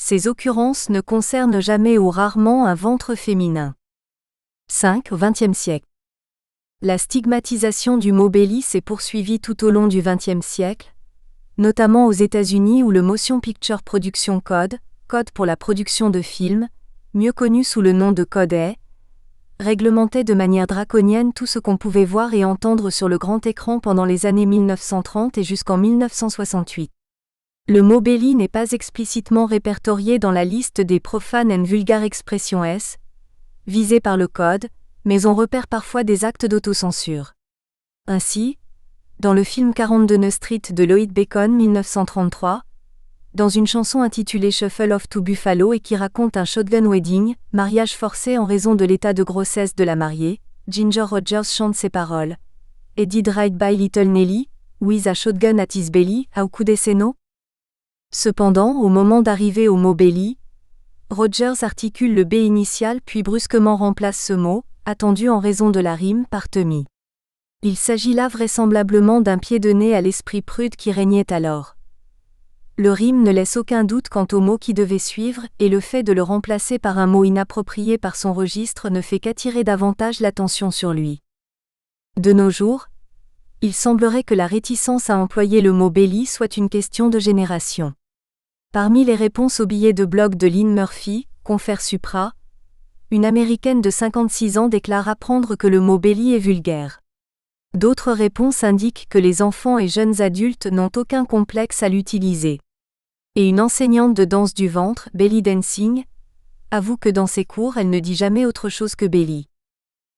Ces occurrences ne concernent jamais ou rarement un ventre féminin. 5. Au XXe siècle. La stigmatisation du mot belly s'est poursuivie tout au long du XXe siècle, notamment aux États-Unis où le Motion Picture Production Code, code pour la production de films, mieux connu sous le nom de Code A, réglementait de manière draconienne tout ce qu'on pouvait voir et entendre sur le grand écran pendant les années 1930 et jusqu'en 1968. Le mot belly n'est pas explicitement répertorié dans la liste des Profane and Vulgar Expressions S, visés par le code, mais on repère parfois des actes d'autocensure. Ainsi, dans le film 42 Street de Lloyd Bacon 1933, dans une chanson intitulée Shuffle Off to Buffalo et qui raconte un shotgun wedding, mariage forcé en raison de l'état de grossesse de la mariée, Ginger Rogers chante ces paroles. Et did right by Little Nelly, with a shotgun at his belly, how could they say no? Cependant, au moment d'arriver au mot belly, Rogers articule le B initial puis brusquement remplace ce mot, attendu en raison de la rime, par Tommy. Il s'agit là vraisemblablement d'un pied de nez à l'esprit prude qui régnait alors. Le rime ne laisse aucun doute quant au mot qui devait suivre, et le fait de le remplacer par un mot inapproprié par son registre ne fait qu'attirer davantage l'attention sur lui. De nos jours, il semblerait que la réticence à employer le mot belly soit une question de génération. Parmi les réponses au billet de blog de Lynn Murphy, Confère Supra, Une Américaine de 56 ans déclare apprendre que le mot belly est vulgaire. D'autres réponses indiquent que les enfants et jeunes adultes n'ont aucun complexe à l'utiliser. Et une enseignante de danse du ventre, belly dancing, avoue que dans ses cours elle ne dit jamais autre chose que belly.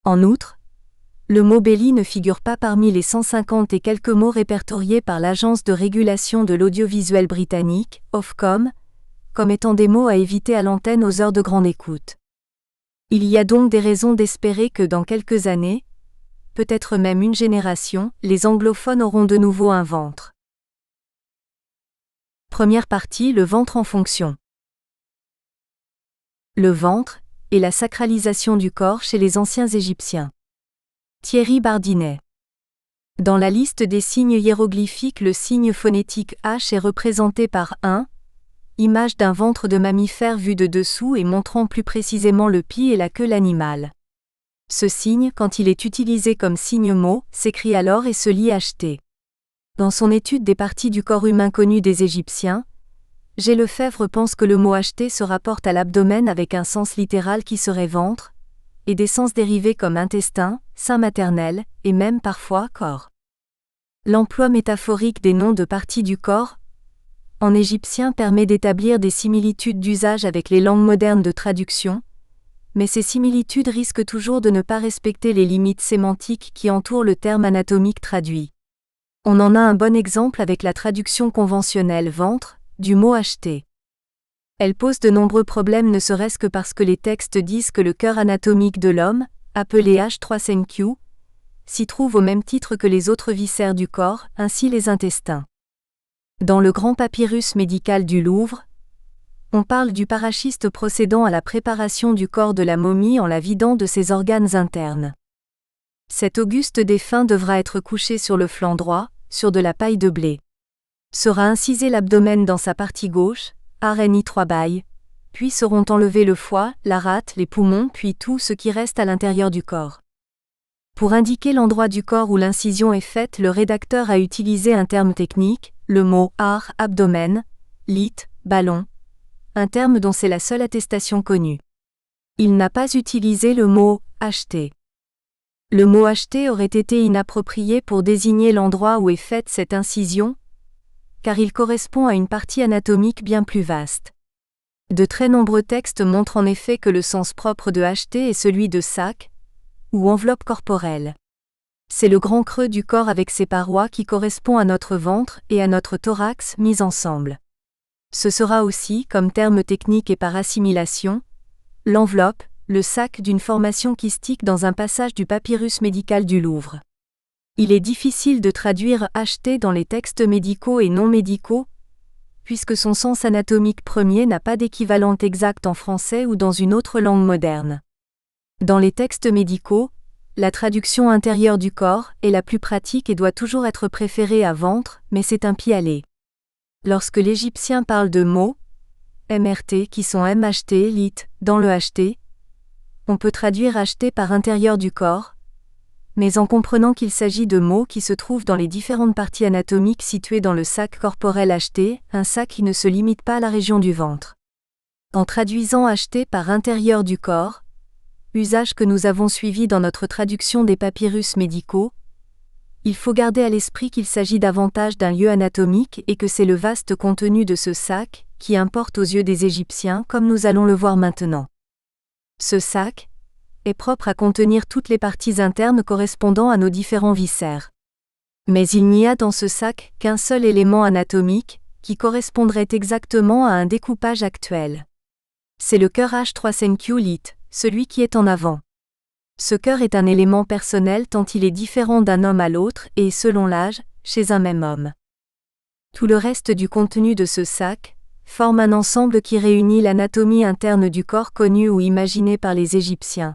En outre, le mot belly ne figure pas parmi les 150 et quelques mots répertoriés par l'Agence de régulation de l'audiovisuel britannique, Ofcom, comme étant des mots à éviter à l'antenne aux heures de grande écoute. Il y a donc des raisons d'espérer que dans quelques années, peut-être même une génération, les anglophones auront de nouveau un ventre. Première partie, le ventre en fonction. Le ventre et la sacralisation du corps chez les anciens Égyptiens. Thierry Bardinet. Dans la liste des signes hiéroglyphiques, le signe phonétique H est représenté par 1, image d'un ventre de mammifère vu de dessous et montrant plus précisément le pis et la queue de l'animal. Ce signe, quand il est utilisé comme signe mot, s'écrit alors et se lit HT. Dans son étude des parties du corps humain connues des Égyptiens, G. Lefebvre pense que le mot HT se rapporte à l'abdomen avec un sens littéral qui serait ventre, et des sens dérivés comme intestin, sein maternel, et même parfois corps. L'emploi métaphorique des noms de parties du corps en égyptien permet d'établir des similitudes d'usage avec les langues modernes de traduction, mais ces similitudes risquent toujours de ne pas respecter les limites sémantiques qui entourent le terme anatomique traduit. On en a un bon exemple avec la traduction conventionnelle ventre du mot HT. Elle pose de nombreux problèmes ne serait-ce que parce que les textes disent que le cœur anatomique de l'homme, appelé H3CQ, s'y trouve au même titre que les autres viscères du corps, ainsi les intestins. Dans le grand papyrus médical du Louvre, on parle du paraschiste procédant à la préparation du corps de la momie en la vidant de ses organes internes. Cet auguste défunt devra être couché sur le flanc droit, sur de la paille de blé. Sera incisé l'abdomen dans sa partie gauche, RNI 3 bailles, puis seront enlevés le foie, la rate, les poumons puis tout ce qui reste à l'intérieur du corps. Pour indiquer l'endroit du corps où l'incision est faite, le rédacteur a utilisé un terme technique, le mot abdomen, lit, ballon, un terme dont c'est la seule attestation connue. Il n'a pas utilisé le mot HT. Le mot HT aurait été inapproprié pour désigner l'endroit où est faite cette incision, car il correspond à une partie anatomique bien plus vaste. De très nombreux textes montrent en effet que le sens propre de HT est celui de sac, ou enveloppe corporelle. C'est le grand creux du corps avec ses parois qui correspond à notre ventre et à notre thorax mis ensemble. Ce sera aussi, comme terme technique et par assimilation, l'enveloppe, le sac d'une formation kystique dans un passage du papyrus médical du Louvre. Il est difficile de traduire HT dans les textes médicaux et non médicaux, puisque son sens anatomique premier n'a pas d'équivalent exact en français ou dans une autre langue moderne. Dans les textes médicaux, la traduction intérieure du corps est la plus pratique et doit toujours être préférée à ventre, mais c'est un pis-aller. Lorsque l'Égyptien parle de mots, MRT qui sont MHT, lit, dans le HT, on peut traduire HT par intérieur du corps, mais en comprenant qu'il s'agit de mots qui se trouvent dans les différentes parties anatomiques situées dans le sac corporel HT, un sac qui ne se limite pas à la région du ventre. En traduisant HT par intérieur du corps, usage que nous avons suivi dans notre traduction des papyrus médicaux, il faut garder à l'esprit qu'il s'agit davantage d'un lieu anatomique et que c'est le vaste contenu de ce sac qui importe aux yeux des Égyptiens comme nous allons le voir maintenant. Ce sac est propre à contenir toutes les parties internes correspondant à nos différents viscères. Mais il n'y a dans ce sac qu'un seul élément anatomique qui correspondrait exactement à un découpage actuel. C'est le cœur H3CQ lit, celui qui est en avant. Ce cœur est un élément personnel tant il est différent d'un homme à l'autre et, selon l'âge, chez un même homme. Tout le reste du contenu de ce sac forme un ensemble qui réunit l'anatomie interne du corps connue ou imaginée par les Égyptiens.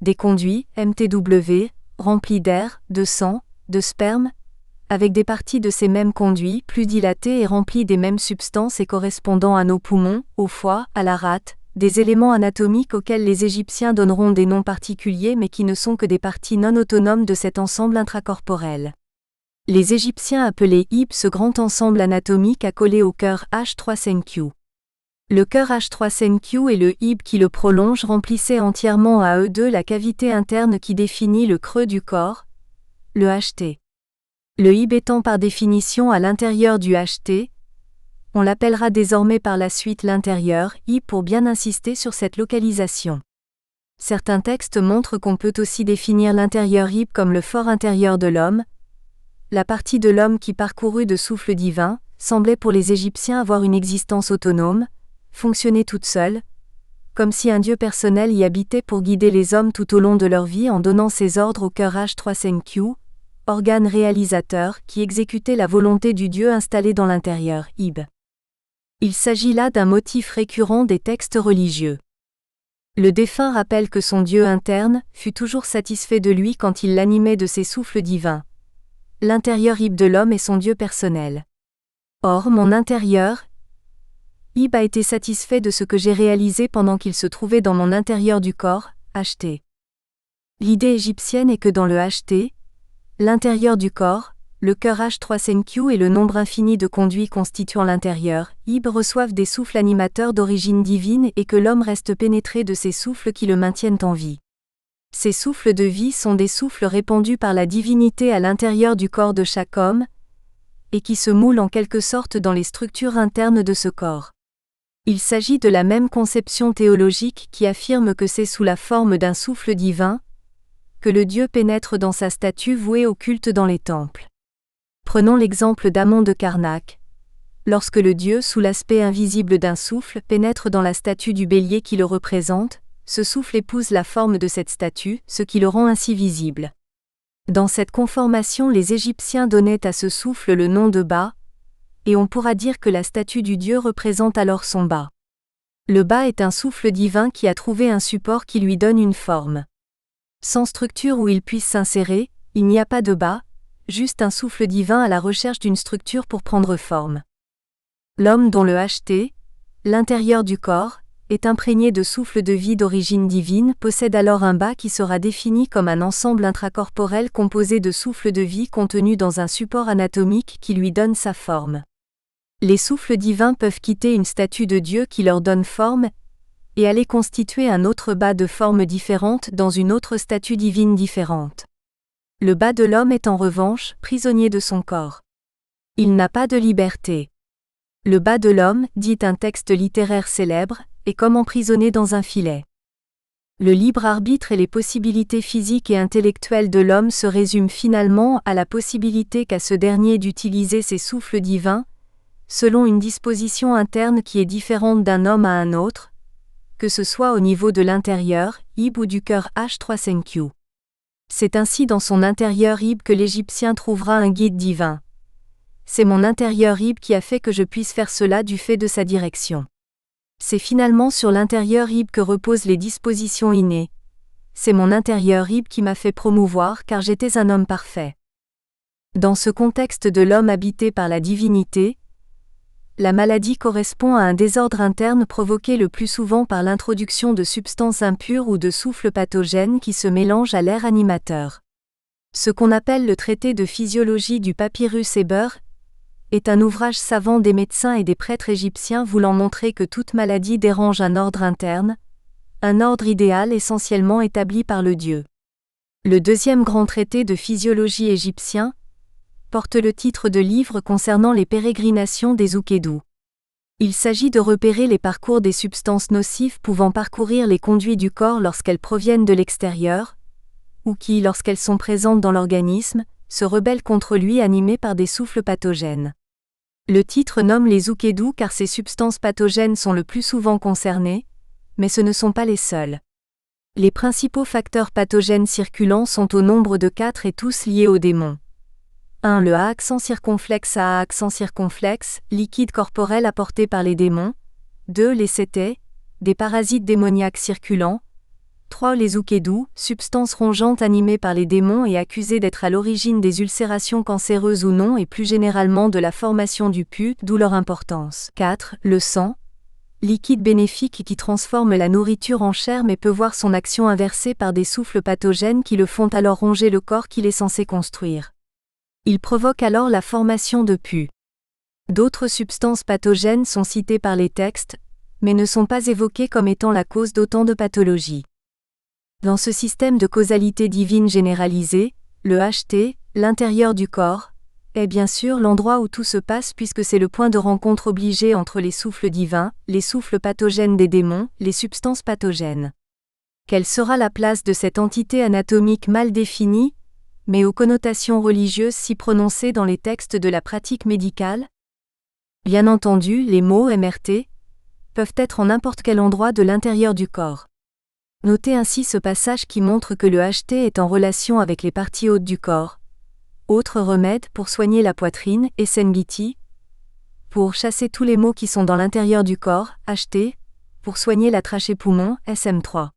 Des conduits, MTW, remplis d'air, de sang, de sperme, avec des parties de ces mêmes conduits plus dilatées et remplies des mêmes substances et correspondant à nos poumons, au foie, à la rate, des éléments anatomiques auxquels les Égyptiens donneront des noms particuliers mais qui ne sont que des parties non autonomes de cet ensemble intracorporel. Les Égyptiens appelaient ce grand ensemble anatomique accolé au cœur H3CQ. Le cœur H3CNQ et le hib qui le prolonge remplissaient entièrement à eux deux la cavité interne qui définit le creux du corps, le HT. Le hib étant par définition à l'intérieur du HT, on l'appellera désormais par la suite l'intérieur hib pour bien insister sur cette localisation. Certains textes montrent qu'on peut aussi définir l'intérieur hib comme le fort intérieur de l'homme, la partie de l'homme qui parcourue de souffle divin, semblait pour les Égyptiens avoir une existence autonome, fonctionner toute seule, comme si un Dieu personnel y habitait pour guider les hommes tout au long de leur vie en donnant ses ordres au cœur H3CNQ, organe réalisateur qui exécutait la volonté du Dieu installé dans l'intérieur hib. Il s'agit là d'un motif récurrent des textes religieux. Le défunt rappelle que son Dieu interne fut toujours satisfait de lui quand il l'animait de ses souffles divins. L'intérieur hib de l'homme est son Dieu personnel. Or, mon intérieur hib a été satisfait de ce que j'ai réalisé pendant qu'il se trouvait dans mon intérieur du corps, HT. L'idée égyptienne est que dans le HT, l'intérieur du corps, le cœur H3CNQ et le nombre infini de conduits constituant l'intérieur hib reçoivent des souffles animateurs d'origine divine et que l'homme reste pénétré de ces souffles qui le maintiennent en vie. Ces souffles de vie sont des souffles répandus par la divinité à l'intérieur du corps de chaque homme, et qui se moulent en quelque sorte dans les structures internes de ce corps. Il s'agit de la même conception théologique qui affirme que c'est sous la forme d'un souffle divin que le Dieu pénètre dans sa statue vouée au culte dans les temples. Prenons l'exemple d'Amon de Karnak. Lorsque le Dieu, sous l'aspect invisible d'un souffle, pénètre dans la statue du bélier qui le représente, ce souffle épouse la forme de cette statue, ce qui le rend ainsi visible. Dans cette conformation, les Égyptiens donnaient à ce souffle le nom de Ba, et on pourra dire que la statue du Dieu représente alors son Ba. Le Ba est un souffle divin qui a trouvé un support qui lui donne une forme. Sans structure où il puisse s'insérer, il n'y a pas de Ba, juste un souffle divin à la recherche d'une structure pour prendre forme. L'homme dont le HT, l'intérieur du corps, est imprégné de souffle de vie d'origine divine possède alors un Ba qui sera défini comme un ensemble intracorporel composé de souffles de vie contenus dans un support anatomique qui lui donne sa forme. Les souffles divins peuvent quitter une statue de Dieu qui leur donne forme et aller constituer un autre Ba de forme différente dans une autre statue divine différente. Le Ba de l'homme est en revanche prisonnier de son corps. Il n'a pas de liberté. Le Ba de l'homme, dit un texte littéraire célèbre, est comme emprisonné dans un filet. Le libre arbitre et les possibilités physiques et intellectuelles de l'homme se résument finalement à la possibilité qu'a ce dernier d'utiliser ses souffles divins, selon une disposition interne qui est différente d'un homme à un autre, que ce soit au niveau de l'intérieur, hib ou du cœur H3CNQ. C'est ainsi dans son intérieur hib que l'Égyptien trouvera un guide divin. C'est mon intérieur hib qui a fait que je puisse faire cela du fait de sa direction. C'est finalement sur l'intérieur hib que reposent les dispositions innées. C'est mon intérieur hib qui m'a fait promouvoir car j'étais un homme parfait. Dans ce contexte de l'homme habité par la divinité, la maladie correspond à un désordre interne provoqué le plus souvent par l'introduction de substances impures ou de souffles pathogènes qui se mélangent à l'air animateur. Ce qu'on appelle le traité de physiologie du papyrus Héber est un ouvrage savant des médecins et des prêtres égyptiens voulant montrer que toute maladie dérange un ordre interne, un ordre idéal essentiellement établi par le Dieu. Le deuxième grand traité de physiologie égyptien porte le titre de livre concernant les pérégrinations des Oukédous. Il s'agit de repérer les parcours des substances nocives pouvant parcourir les conduits du corps lorsqu'elles proviennent de l'extérieur, ou qui, lorsqu'elles sont présentes dans l'organisme, se rebellent contre lui animées par des souffles pathogènes. Le titre nomme les Oukédous car ces substances pathogènes sont le plus souvent concernées, mais ce ne sont pas les seuls. Les principaux facteurs pathogènes circulants sont au nombre de 4 et tous liés aux démons. 1. Le A accent circonflexe à accent circonflexe, liquide corporel apporté par les démons. 2. Les cétées, des parasites démoniaques circulants. 3. Les oukédous, substances rongeantes animées par les démons et accusées d'être à l'origine des ulcérations cancéreuses ou non et plus généralement de la formation du pus, d'où leur importance. 4. Le sang, liquide bénéfique qui transforme la nourriture en chair mais peut voir son action inversée par des souffles pathogènes qui le font alors ronger le corps qu'il est censé construire. Il provoque alors la formation de pus. D'autres substances pathogènes sont citées par les textes, mais ne sont pas évoqués comme étant la cause d'autant de pathologies. Dans ce système de causalité divine généralisée, le HT, l'intérieur du corps, est bien sûr l'endroit où tout se passe puisque c'est le point de rencontre obligé entre les souffles divins, les souffles pathogènes des démons, les substances pathogènes. Quelle sera la place de cette entité anatomique mal définie, mais aux connotations religieuses si prononcées dans les textes de la pratique médicale? Bien entendu, les mots MRT peuvent être en n'importe quel endroit de l'intérieur du corps. Notez ainsi ce passage qui montre que le HT est en relation avec les parties hautes du corps. Autre remède pour soigner la poitrine, Esengiti. Pour chasser tous les maux qui sont dans l'intérieur du corps, HT. Pour soigner la trachée-poumon, SM3.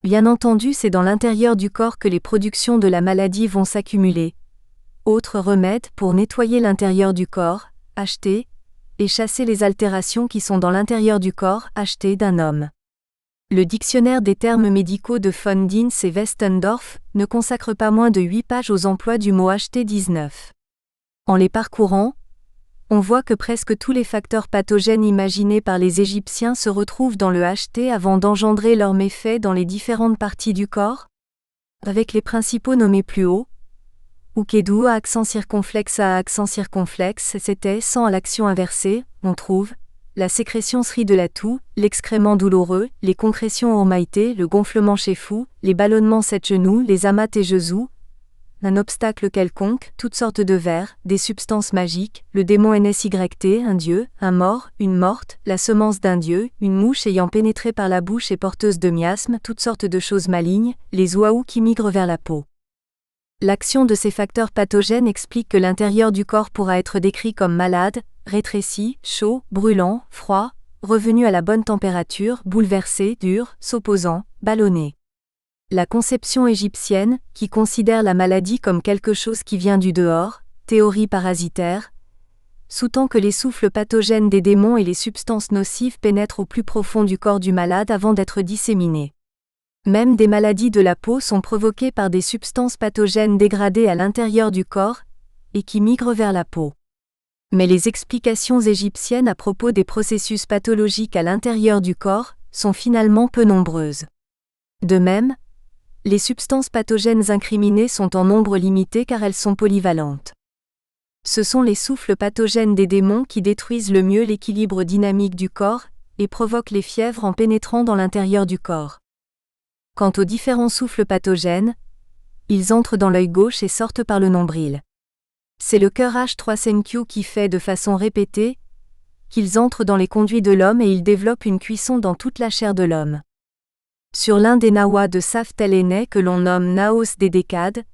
Bien entendu, c'est dans l'intérieur du corps que les productions de la maladie vont s'accumuler. Autre remède pour nettoyer l'intérieur du corps, HT. Et chasser les altérations qui sont dans l'intérieur du corps, HT d'un homme. Le dictionnaire des termes médicaux de von Dins et Westendorf ne consacre pas moins de 8 pages aux emplois du mot HT19. En les parcourant, on voit que presque tous les facteurs pathogènes imaginés par les Égyptiens se retrouvent dans le HT avant d'engendrer leurs méfaits dans les différentes parties du corps. Avec les principaux nommés plus haut, Ukedu à accent circonflexe à accent circonflexe, c'était sans à l'action inversée, on trouve la sécrétion Sri de la toux, l'excrément douloureux, les concrétions ormaïtées, le gonflement chez fou, les ballonnements 7 genoux, les amas et jesous, un obstacle quelconque, toutes sortes de vers, des substances magiques, le démon NSYT, un dieu, un mort, une morte, la semence d'un dieu, une mouche ayant pénétré par la bouche et porteuse de miasmes, toutes sortes de choses malignes, les ouaous qui migrent vers la peau. L'action de ces facteurs pathogènes explique que l'intérieur du corps pourra être décrit comme malade, rétréci, chaud, brûlant, froid, revenu à la bonne température, bouleversé, dur, s'opposant, ballonné. La conception égyptienne, qui considère la maladie comme quelque chose qui vient du dehors, théorie parasitaire, sous-tend que les souffles pathogènes des démons et les substances nocives pénètrent au plus profond du corps du malade avant d'être disséminées. Même des maladies de la peau sont provoquées par des substances pathogènes dégradées à l'intérieur du corps et qui migrent vers la peau. Mais les explications égyptiennes à propos des processus pathologiques à l'intérieur du corps sont finalement peu nombreuses. De même, les substances pathogènes incriminées sont en nombre limité car elles sont polyvalentes. Ce sont les souffles pathogènes des démons qui détruisent le mieux l'équilibre dynamique du corps et provoquent les fièvres en pénétrant dans l'intérieur du corps. Quant aux différents souffles pathogènes, ils entrent dans l'œil gauche et sortent par le nombril. C'est le cœur H3-Senkyu qui fait de façon répétée qu'ils entrent dans les conduits de l'homme et ils développent une cuisson dans toute la chair de l'homme. Sur l'un des Nawa de Saf-Tel-Enei que l'on nomme Naos des Décades,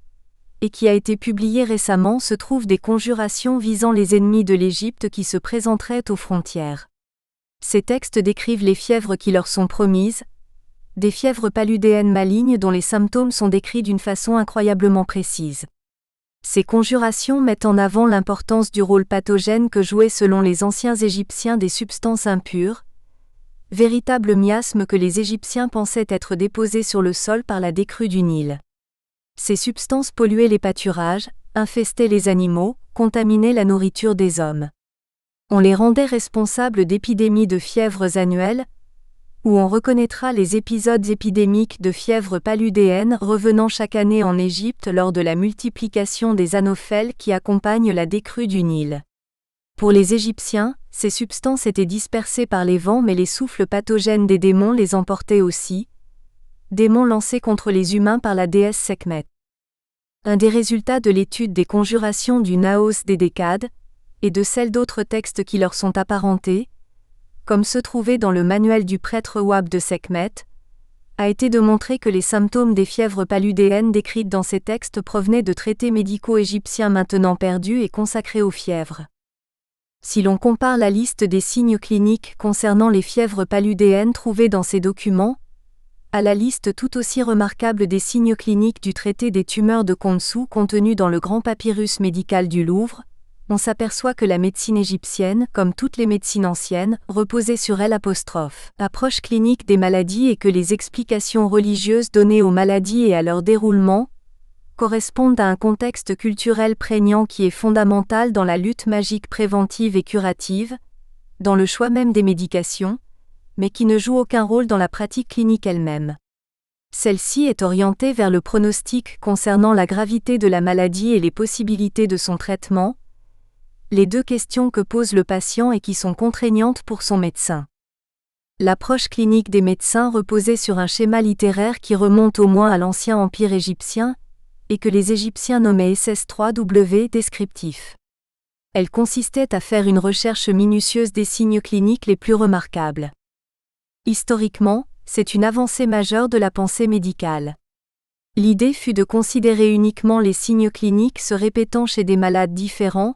et qui a été publié récemment se trouvent des conjurations visant les ennemis de l'Égypte qui se présenteraient aux frontières. Ces textes décrivent les fièvres qui leur sont promises, des fièvres paludéennes malignes dont les symptômes sont décrits d'une façon incroyablement précise. Ces conjurations mettent en avant l'importance du rôle pathogène que jouaient selon les anciens Égyptiens des substances impures, véritables miasmes que les Égyptiens pensaient être déposés sur le sol par la décrue du Nil. Ces substances polluaient les pâturages, infestaient les animaux, contaminaient la nourriture des hommes. On les rendait responsables d'épidémies de fièvres annuelles, où on reconnaîtra les épisodes épidémiques de fièvre paludéenne revenant chaque année en Égypte lors de la multiplication des anophèles qui accompagnent la décrue du Nil. Pour les Égyptiens, ces substances étaient dispersées par les vents mais les souffles pathogènes des démons les emportaient aussi, démons lancés contre les humains par la déesse Sekhmet. Un des résultats de l'étude des conjurations du Naos des Décades, et de celles d'autres textes qui leur sont apparentés, comme se trouvait dans le manuel du prêtre Ouab de Sekhmet, a été de montrer que les symptômes des fièvres paludéennes décrites dans ces textes provenaient de traités médicaux égyptiens maintenant perdus et consacrés aux fièvres. Si l'on compare la liste des signes cliniques concernant les fièvres paludéennes trouvées dans ces documents, à la liste tout aussi remarquable des signes cliniques du traité des tumeurs de Khonsou contenu dans le grand papyrus médical du Louvre, on s'aperçoit que la médecine égyptienne, comme toutes les médecines anciennes, reposait sur approche clinique des maladies et que les explications religieuses données aux maladies et à leur déroulement correspondent à un contexte culturel prégnant qui est fondamental dans la lutte magique préventive et curative, dans le choix même des médications, mais qui ne joue aucun rôle dans la pratique clinique elle-même. Celle-ci est orientée vers le pronostic concernant la gravité de la maladie et les possibilités de son traitement, les deux questions que pose le patient et qui sont contraignantes pour son médecin. L'approche clinique des médecins reposait sur un schéma littéraire qui remonte au moins à l'ancien empire égyptien, et que les Égyptiens nommaient SS3W descriptif. Elle consistait à faire une recherche minutieuse des signes cliniques les plus remarquables. Historiquement, c'est une avancée majeure de la pensée médicale. L'idée fut de considérer uniquement les signes cliniques se répétant chez des malades différents,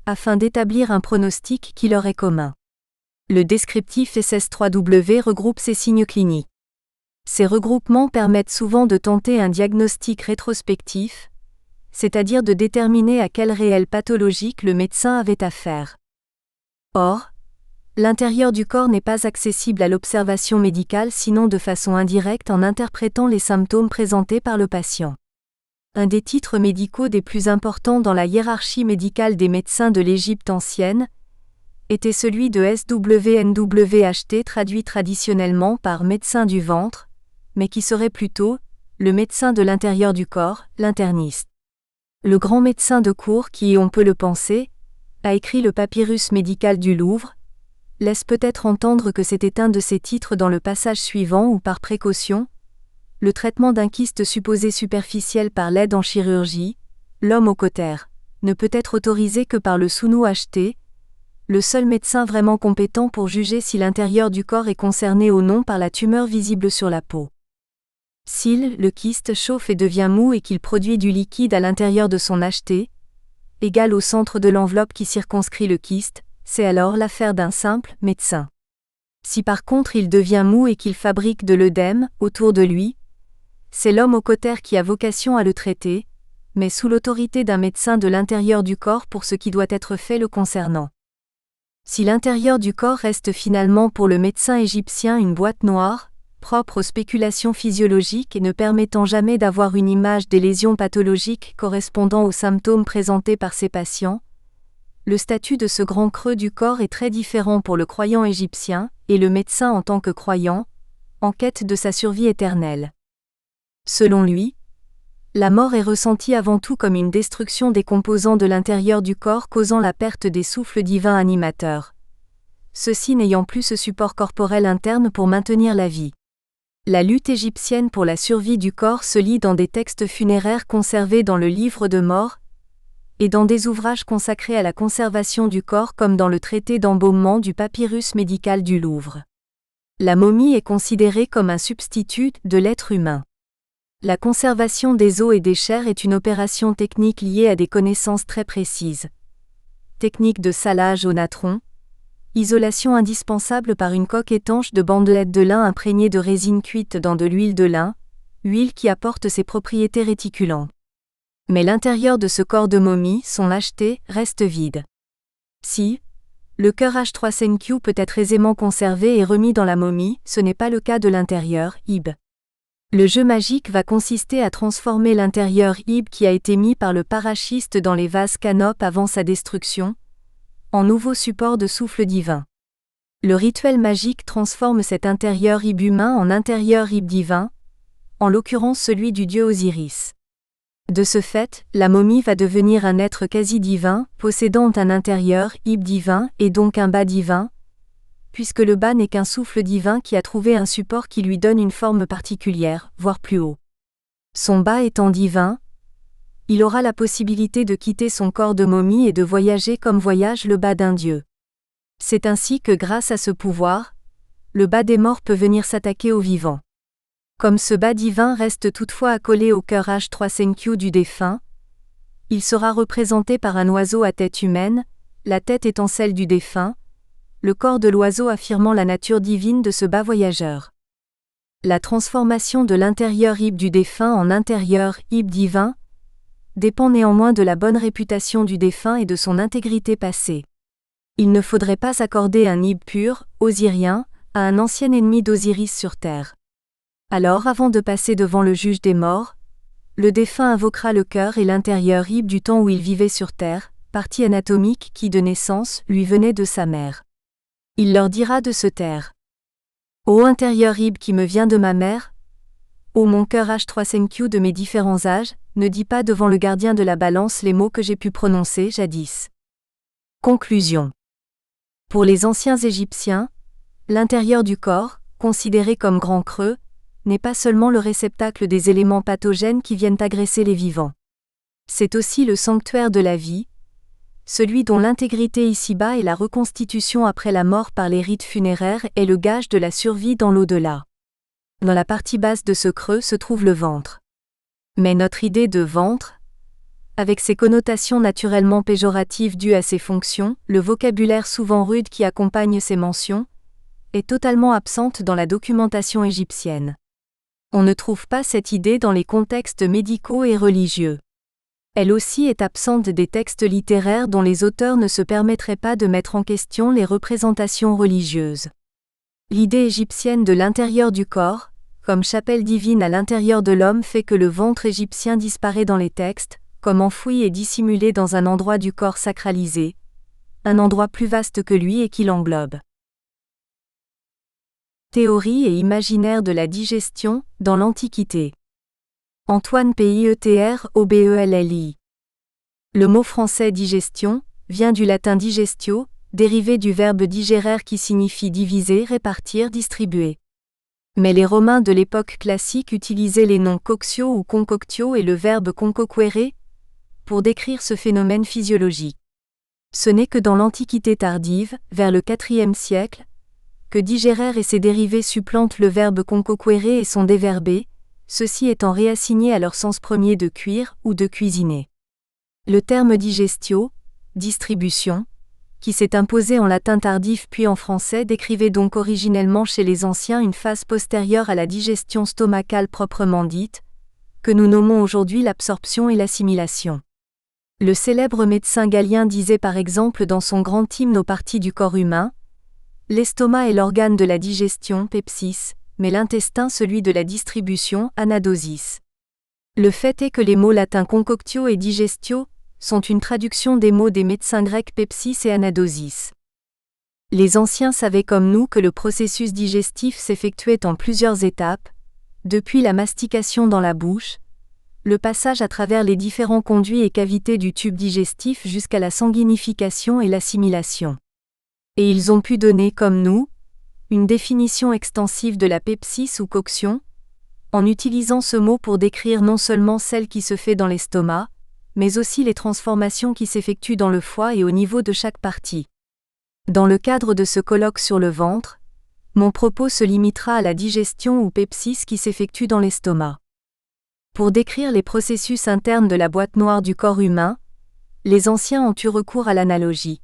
afin d'établir un pronostic qui leur est commun. Le descriptif SS3W regroupe ces signes cliniques. Ces regroupements permettent souvent de tenter un diagnostic rétrospectif, c'est-à-dire de déterminer à quel réel pathologique le médecin avait affaire. Or, l'intérieur du corps n'est pas accessible à l'observation médicale sinon de façon indirecte en interprétant les symptômes présentés par le patient. Un des titres médicaux des plus importants dans la hiérarchie médicale des médecins de l'Égypte ancienne était celui de SWNWHT, traduit traditionnellement par médecin du ventre, mais qui serait plutôt le médecin de l'intérieur du corps, l'interniste. Le grand médecin de cour qui, on peut le penser, a écrit le papyrus médical du Louvre, laisse peut-être entendre que c'était un de ses titres dans le passage suivant où, par précaution, le traitement d'un kyste supposé superficiel par l'aide en chirurgie, l'homme au cautère, ne peut être autorisé que par le Sunu HT, le seul médecin vraiment compétent pour juger si l'intérieur du corps est concerné ou non par la tumeur visible sur la peau. S'il, le kyste chauffe et devient mou et qu'il produit du liquide à l'intérieur de son HT, égal au centre de l'enveloppe qui circonscrit le kyste, c'est alors l'affaire d'un simple médecin. Si par contre il devient mou et qu'il fabrique de l'œdème autour de lui, c'est l'homme au cautère qui a vocation à le traiter, mais sous l'autorité d'un médecin de l'intérieur du corps pour ce qui doit être fait le concernant. Si l'intérieur du corps reste finalement pour le médecin égyptien une boîte noire, propre aux spéculations physiologiques et ne permettant jamais d'avoir une image des lésions pathologiques correspondant aux symptômes présentés par ses patients, le statut de ce grand creux du corps est très différent pour le croyant égyptien et le médecin en tant que croyant, en quête de sa survie éternelle. Selon lui, la mort est ressentie avant tout comme une destruction des composants de l'intérieur du corps causant la perte des souffles divins animateurs, ceux-ci n'ayant plus ce support corporel interne pour maintenir la vie. La lutte égyptienne pour la survie du corps se lit dans des textes funéraires conservés dans le livre de mort, et dans des ouvrages consacrés à la conservation du corps comme dans le traité d'embaumement du papyrus médical du Louvre. La momie est considérée comme un substitut de l'être humain. La conservation des os et des chairs est une opération technique liée à des connaissances très précises. Technique de salage au natron, isolation indispensable par une coque étanche de bandelettes de lin imprégnées de résine cuite dans de l'huile de lin, huile qui apporte ses propriétés réticulantes. Mais l'intérieur de ce corps de momie, son HT, reste vide. Si le cœur H3CNQ peut être aisément conservé et remis dans la momie, ce n'est pas le cas de l'intérieur, IB. Le jeu magique va consister à transformer l'intérieur IB qui a été mis par le parachiste dans les vases canopes avant sa destruction, en nouveau support de souffle divin. Le rituel magique transforme cet intérieur IB humain en intérieur IB divin, en l'occurrence celui du dieu Osiris. De ce fait, la momie va devenir un être quasi divin, possédant un intérieur IB divin et donc un bas divin, puisque le bas n'est qu'un souffle divin qui a trouvé un support qui lui donne une forme particulière, voire plus haut. Son bas étant divin, il aura la possibilité de quitter son corps de momie et de voyager comme voyage le bas d'un dieu. C'est ainsi que grâce à ce pouvoir, le bas des morts peut venir s'attaquer aux vivants. Comme ce bas divin reste toutefois accolé au cœur H3CNQ du défunt, il sera représenté par un oiseau à tête humaine, la tête étant celle du défunt, le corps de l'oiseau affirmant la nature divine de ce bas voyageur. La transformation de l'intérieur IB du défunt en intérieur IB divin dépend néanmoins de la bonne réputation du défunt et de son intégrité passée. Il ne faudrait pas accorder un IB pur, osirien, à un ancien ennemi d'Osiris sur terre. Alors, avant de passer devant le juge des morts, le défunt invoquera le cœur et l'intérieur IB du temps où il vivait sur terre, partie anatomique qui de naissance lui venait de sa mère. Il leur dira de se taire. Ô intérieur ib qui me vient de ma mère, ô mon cœur H3CQ de mes différents âges, ne dis pas devant le gardien de la balance les mots que j'ai pu prononcer jadis. Conclusion. Pour les anciens Égyptiens, l'intérieur du corps, considéré comme grand creux, n'est pas seulement le réceptacle des éléments pathogènes qui viennent agresser les vivants. C'est aussi le sanctuaire de la vie, celui dont l'intégrité ici-bas et la reconstitution après la mort par les rites funéraires est le gage de la survie dans l'au-delà. Dans la partie basse de ce creux se trouve le ventre. Mais notre idée de ventre, avec ses connotations naturellement péjoratives dues à ses fonctions, le vocabulaire souvent rude qui accompagne ces mentions, est totalement absente dans la documentation égyptienne. On ne trouve pas cette idée dans les contextes médicaux et religieux. Elle aussi est absente des textes littéraires dont les auteurs ne se permettraient pas de mettre en question les représentations religieuses. L'idée égyptienne de l'intérieur du corps, comme chapelle divine à l'intérieur de l'homme, fait que le ventre égyptien disparaît dans les textes, comme enfoui et dissimulé dans un endroit du corps sacralisé, un endroit plus vaste que lui et qui l'englobe. Théorie et imaginaire de la digestion, dans l'Antiquité. Antoine Pietrobelli. Le mot français digestion vient du latin digestio, dérivé du verbe digérer qui signifie diviser, répartir, distribuer. Mais les Romains de l'époque classique utilisaient les noms cocctio ou concoctio et le verbe concoquere pour décrire ce phénomène physiologique. Ce n'est que dans l'Antiquité tardive, vers le IVe siècle, que digérer et ses dérivés supplantent le verbe concoquere et sont déverbés, ceux-ci étant réassignés à leur sens premier de cuire ou de cuisiner. Le terme digestio, distribution, qui s'est imposé en latin tardif puis en français décrivait donc originellement chez les anciens une phase postérieure à la digestion stomacale proprement dite, que nous nommons aujourd'hui l'absorption et l'assimilation. Le célèbre médecin Galien disait par exemple dans son grand hymne aux parties du corps humain: « L'estomac est l'organe de la digestion, pepsis, mais l'intestin celui de la distribution, anadosis. » Le fait est que les mots latins concoctio et digestio sont une traduction des mots des médecins grecs pepsis et anadosis. Les anciens savaient comme nous que le processus digestif s'effectuait en plusieurs étapes, depuis la mastication dans la bouche, le passage à travers les différents conduits et cavités du tube digestif jusqu'à la sanguinification et l'assimilation. Et ils ont pu donner, comme nous, une définition extensive de la pepsis ou coction, en utilisant ce mot pour décrire non seulement celle qui se fait dans l'estomac, mais aussi les transformations qui s'effectuent dans le foie et au niveau de chaque partie. Dans le cadre de ce colloque sur le ventre, mon propos se limitera à la digestion ou pepsis qui s'effectue dans l'estomac. Pour décrire les processus internes de la boîte noire du corps humain, les anciens ont eu recours à l'analogie.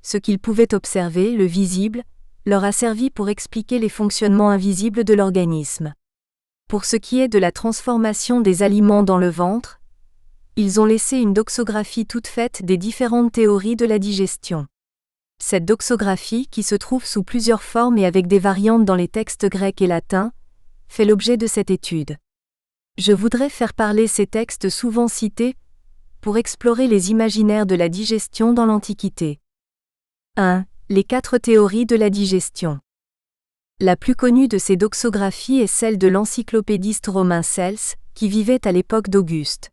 Ce qu'ils pouvaient observer, le visible, leur a servi pour expliquer les fonctionnements invisibles de l'organisme. Pour ce qui est de la transformation des aliments dans le ventre, ils ont laissé une doxographie toute faite des différentes théories de la digestion. Cette doxographie, qui se trouve sous plusieurs formes et avec des variantes dans les textes grecs et latins, fait l'objet de cette étude. Je voudrais faire parler ces textes souvent cités pour explorer les imaginaires de la digestion dans l'Antiquité. 1. Les 4 théories de la digestion. La plus connue de ces doxographies est celle de l'encyclopédiste romain Cels, qui vivait à l'époque d'Auguste.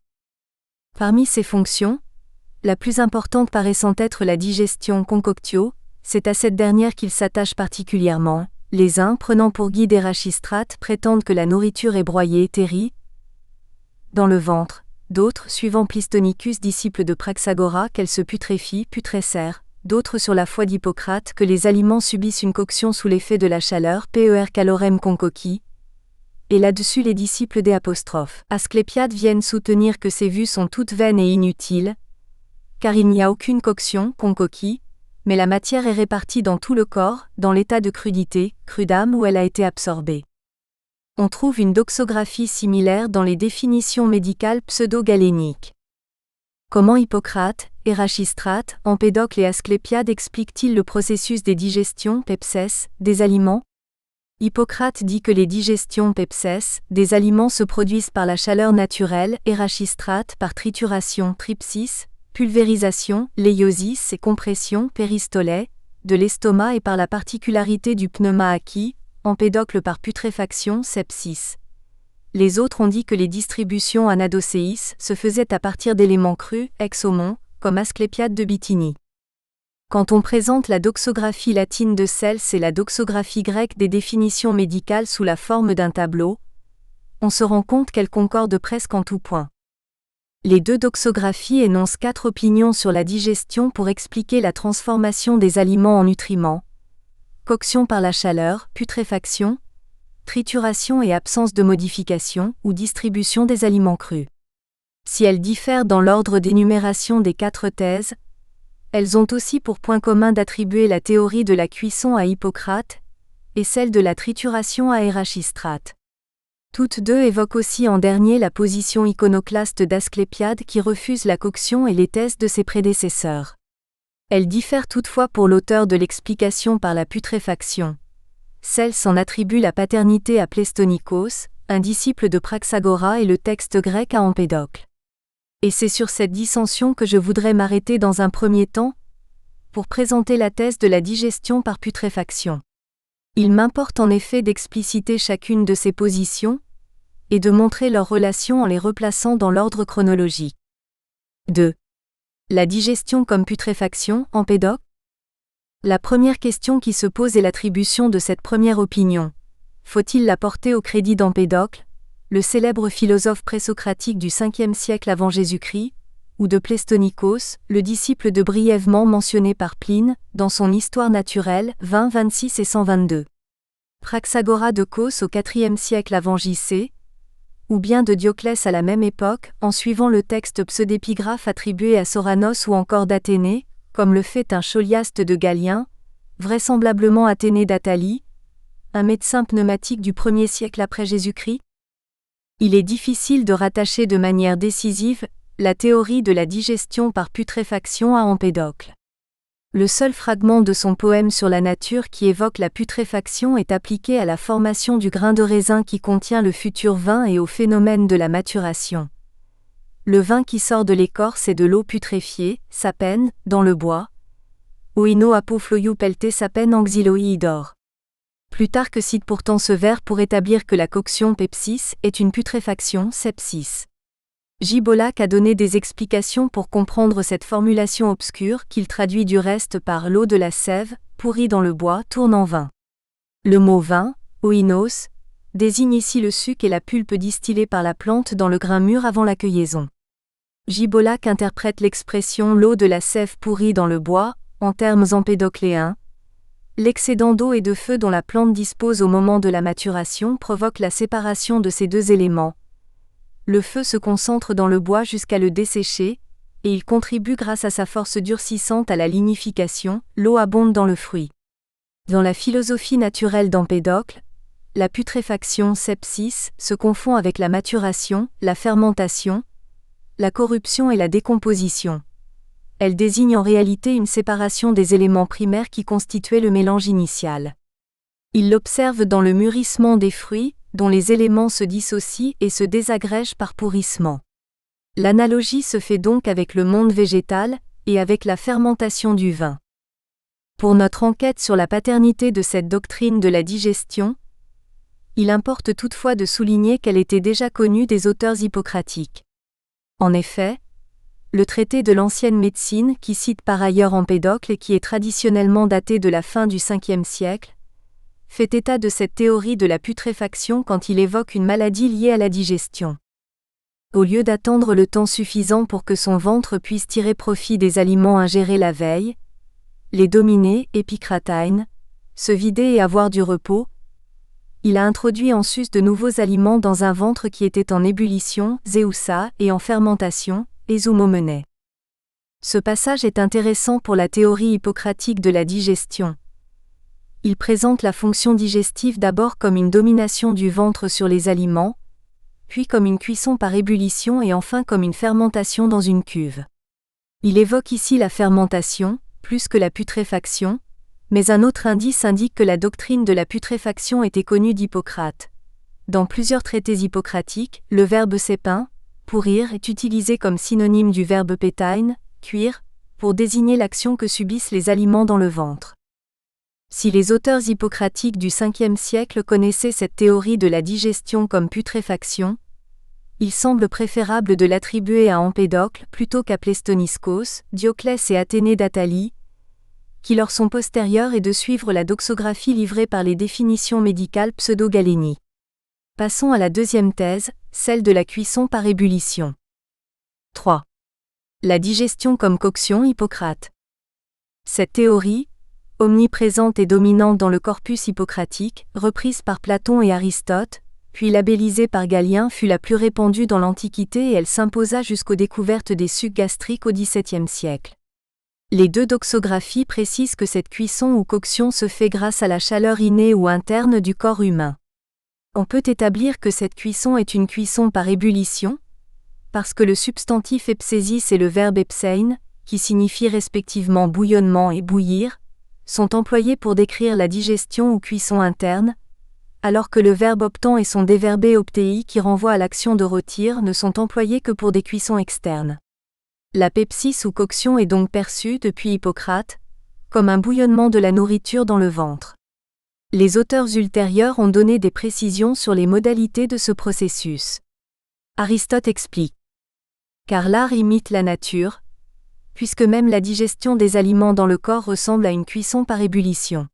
Parmi ses fonctions, la plus importante paraissant être la digestion concoctio, c'est à cette dernière qu'il s'attache particulièrement. Les uns, prenant pour guide Érasistrate, prétendent que la nourriture est broyée, terrie, dans le ventre, d'autres, suivant Plistonicus, disciple de Praxagora, qu'elle se putréfie, putrescère, d'autres sur la foi d'Hippocrate que les aliments subissent une coction sous l'effet de la chaleur, per calorem concoqui, et là-dessus les disciples des apostrophes Asclépiade viennent soutenir que ces vues sont toutes vaines et inutiles, car il n'y a aucune coction, concoqui, mais la matière est répartie dans tout le corps, dans l'état de crudité, crudam où elle a été absorbée. On trouve une doxographie similaire dans les définitions médicales pseudo-galéniques. Comment Hippocrate, Érasistrate, Empédocle et Asclépiade expliquent-ils le processus des digestions, pepsès, des aliments? Hippocrate dit que les digestions pepsès, des aliments se produisent par la chaleur naturelle, Érasistrate par trituration, tripsis, pulvérisation, léiosis et compression, péristolet, de l'estomac et par la particularité du pneuma acquis, empédocle par putréfaction, sepsis. Les autres ont dit que les distributions anadocéis se faisaient à partir d'éléments crus, ex-aumont, comme Asclépiade de Bithynie. Quand on présente la doxographie latine de Cels et la doxographie grecque des définitions médicales sous la forme d'un tableau, on se rend compte qu'elles concordent presque en tout point. Les deux doxographies énoncent 4 opinions sur la digestion pour expliquer la transformation des aliments en nutriments: coction par la chaleur, putréfaction, trituration et absence de modification ou distribution des aliments crus. Si elles diffèrent dans l'ordre d'énumération des 4 thèses, elles ont aussi pour point commun d'attribuer la théorie de la cuisson à Hippocrate et celle de la trituration à Érachistrate. Toutes deux évoquent aussi en dernier la position iconoclaste d'Asclépiade qui refuse la coction et les thèses de ses prédécesseurs. Elles diffèrent toutefois pour l'auteur de l'explication par la putréfaction. Cels en attribue la paternité à Pleistonikos, un disciple de Praxagora, et le texte grec à Empédocle. Et c'est sur cette dissension que je voudrais m'arrêter dans un premier temps, pour présenter la thèse de la digestion par putréfaction. Il m'importe en effet d'expliciter chacune de ces positions, et de montrer leurs relations en les replaçant dans l'ordre chronologique. 2. La digestion comme putréfaction, Empédocle. La première question qui se pose est l'attribution de cette première opinion. Faut-il la porter au crédit d'Empédocle, le célèbre philosophe présocratique du 5e siècle avant Jésus-Christ, ou de Pleistonikos, le disciple de brièvement mentionné par Pline, dans son Histoire naturelle, 20, 26 et 122. Praxagora de Cos au 4e siècle avant J.C., ou bien de Dioclès à la même époque, en suivant le texte pseudépigraphe attribué à Soranos, ou encore d'Athénée, comme le fait un scholiaste de Galien, vraisemblablement Athénée d'Athalie, un médecin pneumatique du 1er siècle après Jésus-Christ. Il est difficile de rattacher de manière décisive la théorie de la digestion par putréfaction à Empédocle. Le seul fragment de son poème sur la nature qui évoque la putréfaction est appliqué à la formation du grain de raisin qui contient le futur vin et au phénomène de la maturation. Le vin qui sort de l'écorce est de l'eau putréfiée, sapen, dans le bois. Oino apofloiou pelte sapen anxiloi idor. Plutarque cite pourtant ce vers pour établir que la coction pepsis est une putréfaction sepsis. Gibolac a donné des explications pour comprendre cette formulation obscure qu'il traduit du reste par l'eau de la sève, pourrie dans le bois, tourne en vin. Le mot vin, oinos, désigne ici le suc et la pulpe distillée par la plante dans le grain mûr avant la cueillison. Gibolac interprète l'expression l'eau de la sève pourrie dans le bois, en termes empédocléens. L'excédent d'eau et de feu dont la plante dispose au moment de la maturation provoque la séparation de ces deux éléments. Le feu se concentre dans le bois jusqu'à le dessécher, et il contribue grâce à sa force durcissante à la lignification. L'eau abonde dans le fruit. Dans la philosophie naturelle d'Empédocle, la putréfaction sepsis se confond avec la maturation, la fermentation, la corruption et la décomposition. Elle désigne en réalité une séparation des éléments primaires qui constituaient le mélange initial. Il l'observe dans le mûrissement des fruits, dont les éléments se dissocient et se désagrègent par pourrissement. L'analogie se fait donc avec le monde végétal, et avec la fermentation du vin. Pour notre enquête sur la paternité de cette doctrine de la digestion, il importe toutefois de souligner qu'elle était déjà connue des auteurs hippocratiques. En effet, le traité de l'ancienne médecine, qui cite par ailleurs Empédocle et qui est traditionnellement daté de la fin du 5e siècle, fait état de cette théorie de la putréfaction quand il évoque une maladie liée à la digestion. Au lieu d'attendre le temps suffisant pour que son ventre puisse tirer profit des aliments ingérés la veille, les dominer, épicratine, se vider et avoir du repos, il a introduit en sus de nouveaux aliments dans un ventre qui était en ébullition, zéoussa, et en fermentation, ésoumomene. Ce passage est intéressant pour la théorie hippocratique de la digestion. Il présente la fonction digestive d'abord comme une domination du ventre sur les aliments, puis comme une cuisson par ébullition et enfin comme une fermentation dans une cuve. Il évoque ici la fermentation, plus que la putréfaction, mais un autre indice indique que la doctrine de la putréfaction était connue d'Hippocrate. Dans plusieurs traités hippocratiques, le verbe sépin, pourrir, est utilisé comme synonyme du verbe pétaine, cuire, pour désigner l'action que subissent les aliments dans le ventre. Si les auteurs hippocratiques du 5e siècle connaissaient cette théorie de la digestion comme putréfaction, il semble préférable de l'attribuer à Empédocle plutôt qu'à Pléstoniscos, Dioclès et Athénée d'Athalie, qui leur sont postérieurs, et de suivre la doxographie livrée par les définitions médicales pseudo-Galénie. Passons à la deuxième thèse, celle de la cuisson par ébullition. 3. La digestion comme coction, Hippocrate. Cette théorie, omniprésente et dominante dans le corpus hippocratique, reprise par Platon et Aristote, puis labellisée par Galien, fut la plus répandue dans l'Antiquité et elle s'imposa jusqu'aux découvertes des sucs gastriques au XVIIe siècle. Les deux doxographies précisent que cette cuisson ou coction se fait grâce à la chaleur innée ou interne du corps humain. On peut établir que cette cuisson est une cuisson par ébullition, parce que le substantif epsésis et le verbe epsein, qui signifient respectivement bouillonnement et bouillir, sont employés pour décrire la digestion ou cuisson interne, alors que le verbe optant et son déverbé optéi qui renvoie à l'action de rôtir ne sont employés que pour des cuissons externes. La pepsis ou coction est donc perçue, depuis Hippocrate, comme un bouillonnement de la nourriture dans le ventre. Les auteurs ultérieurs ont donné des précisions sur les modalités de ce processus. Aristote explique. Car l'art imite la nature, puisque même la digestion des aliments dans le corps ressemble à une cuisson par ébullition.